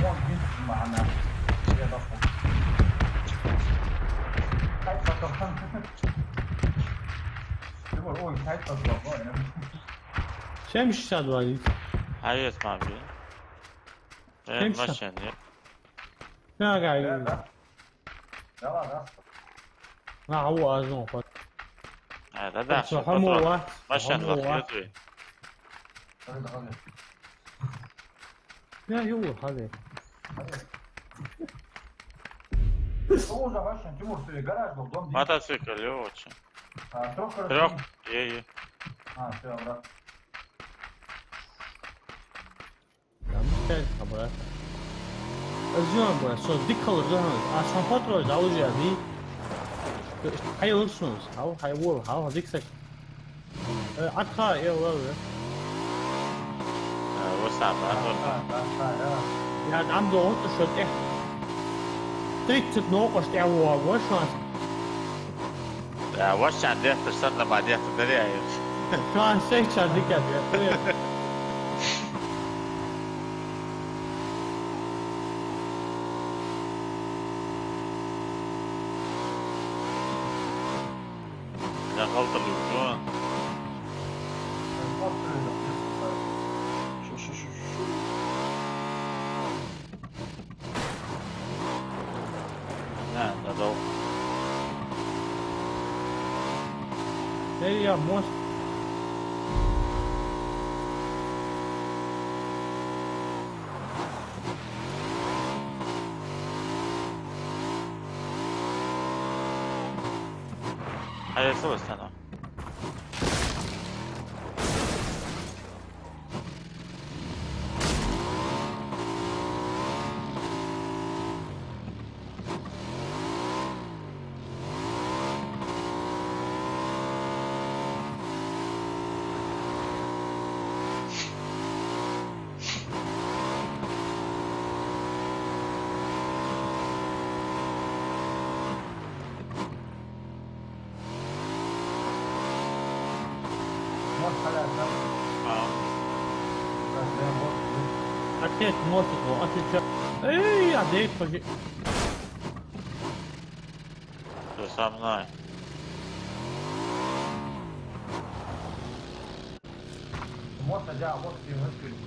[SPEAKER 4] Он видит معنا. Я дошел. Кайф потом. Ой, кайф потом.
[SPEAKER 2] چه میشه 100
[SPEAKER 3] حيات ما بي. ماشين يا.
[SPEAKER 2] نه قاعد.
[SPEAKER 4] لا.
[SPEAKER 2] ما هو ازون فات.
[SPEAKER 3] هذا داش.
[SPEAKER 2] حمو
[SPEAKER 3] ماشين وقت.
[SPEAKER 2] لا هو هذا.
[SPEAKER 4] هو زعما تيمور في الجراج بالضم دي.
[SPEAKER 3] мотоцикл يوتش.
[SPEAKER 4] تروح.
[SPEAKER 3] ايه.
[SPEAKER 4] все обратно.
[SPEAKER 2] خير خبرات الزيون بقى صوت ديك خلص عشان فترة زوجي هذه حيوصلون هاو حيوول هاو هذيك سك عطها يا والله
[SPEAKER 3] وسع
[SPEAKER 2] يعني عنده وقت شو تح تريك تتناقش تعوض
[SPEAKER 3] وش عندي تستنى بعدين تدري
[SPEAKER 2] كان سيك هذيك
[SPEAKER 3] غلط الوجوه
[SPEAKER 1] شو
[SPEAKER 3] لا ده ضوء
[SPEAKER 2] هي موس
[SPEAKER 3] هاي صوت انا
[SPEAKER 2] أكيد موسط وأكيد إيه عديت فجأة
[SPEAKER 3] سام ناي
[SPEAKER 4] موسى جاء وقت في مشكلة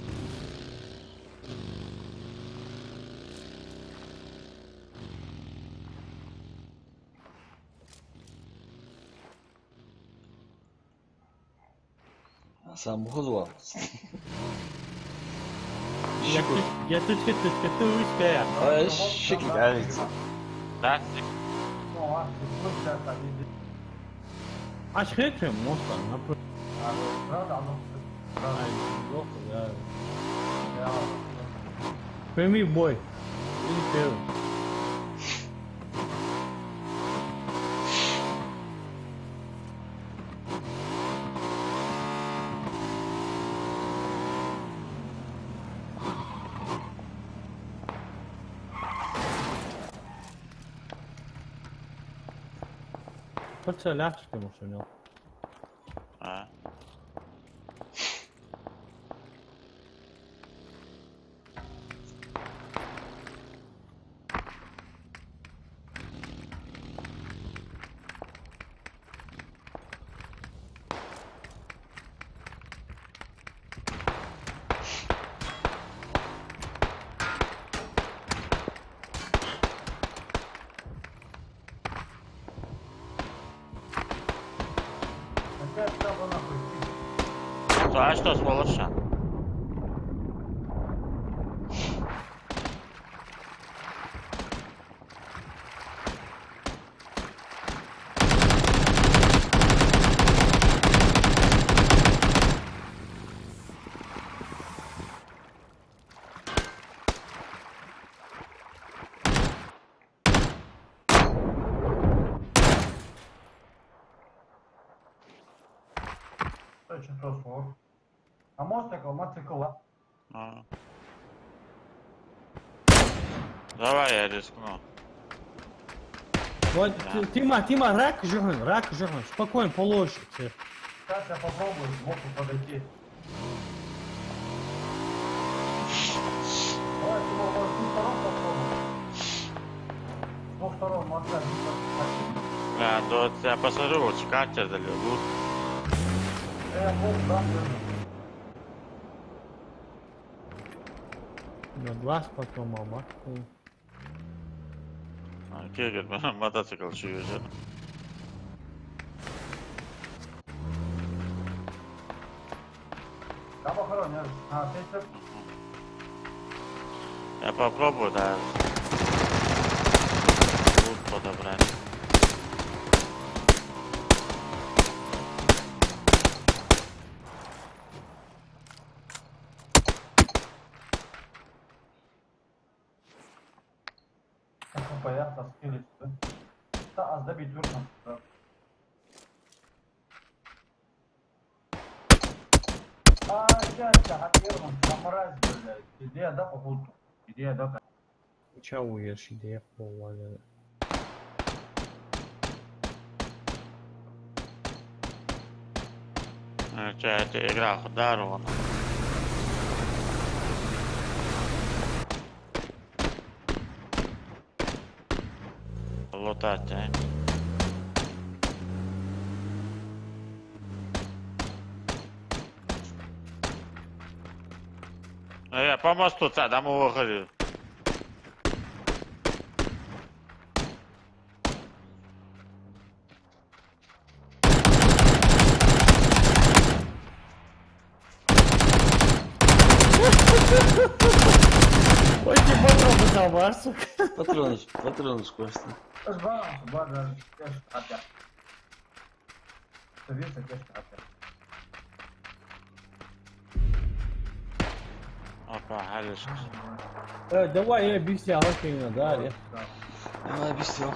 [SPEAKER 1] Сам бухозва.
[SPEAKER 2] يا تتكتوش كيا
[SPEAKER 1] شكل عليك.
[SPEAKER 3] لاستيك
[SPEAKER 2] عاش هيك موسط نبر Femi boy. Ele Подцеляться ты ему сумел.
[SPEAKER 3] А.
[SPEAKER 4] Опять там нахуй.
[SPEAKER 3] А что с Волоша?
[SPEAKER 4] Что свор? А мотоцикл, а?
[SPEAKER 3] А. Давай я рискну.
[SPEAKER 2] Вот,
[SPEAKER 3] Да.
[SPEAKER 2] Тима, рак жирный, спокойно, положь.
[SPEAKER 4] Сейчас я попробую сбоку подойти. Давай, Тима, может, с двух сторон попробуем? С двух сторон, Максим.
[SPEAKER 3] Бля, да я посмотрю, вот катер дали, лут.
[SPEAKER 4] Вот, да,
[SPEAKER 2] На глаз потом, мама.
[SPEAKER 3] Кегер, мотоцикл чуешь.
[SPEAKER 4] да, похоронен. А, ты что?
[SPEAKER 3] Я попробую, да. Лут подобрать.
[SPEAKER 4] Понятно, скились, да? Да, а сдобить нужно, да. А, дядька, Хакерман, мразь, блядь. Идея, да, по пульту? Идея, да,
[SPEAKER 2] Чего уешь, идея поваляла.
[SPEAKER 3] Это игра удару. Лутать, а? Я по мосту, там его ходил.
[SPEAKER 2] Ой, ты попробуй за сука.
[SPEAKER 1] Патроночку оставь.
[SPEAKER 4] Сбаланс, бада, кеш, опять. Совета, кеш, опять.
[SPEAKER 3] Опа, Алишка.
[SPEAKER 2] Давай, я бися, окей, да, я.
[SPEAKER 1] Давай, объяснил.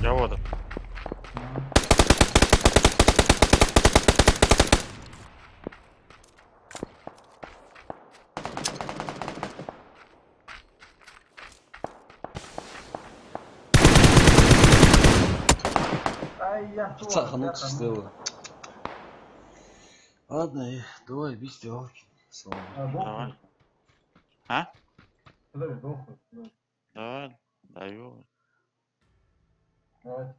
[SPEAKER 3] Я вот.
[SPEAKER 4] Ай, я
[SPEAKER 1] Цахануться сделаю. Ладно, давай, без делки.
[SPEAKER 3] Давай. А?
[SPEAKER 4] Подожди, дохуй.
[SPEAKER 3] Давай, даю.
[SPEAKER 4] Давай.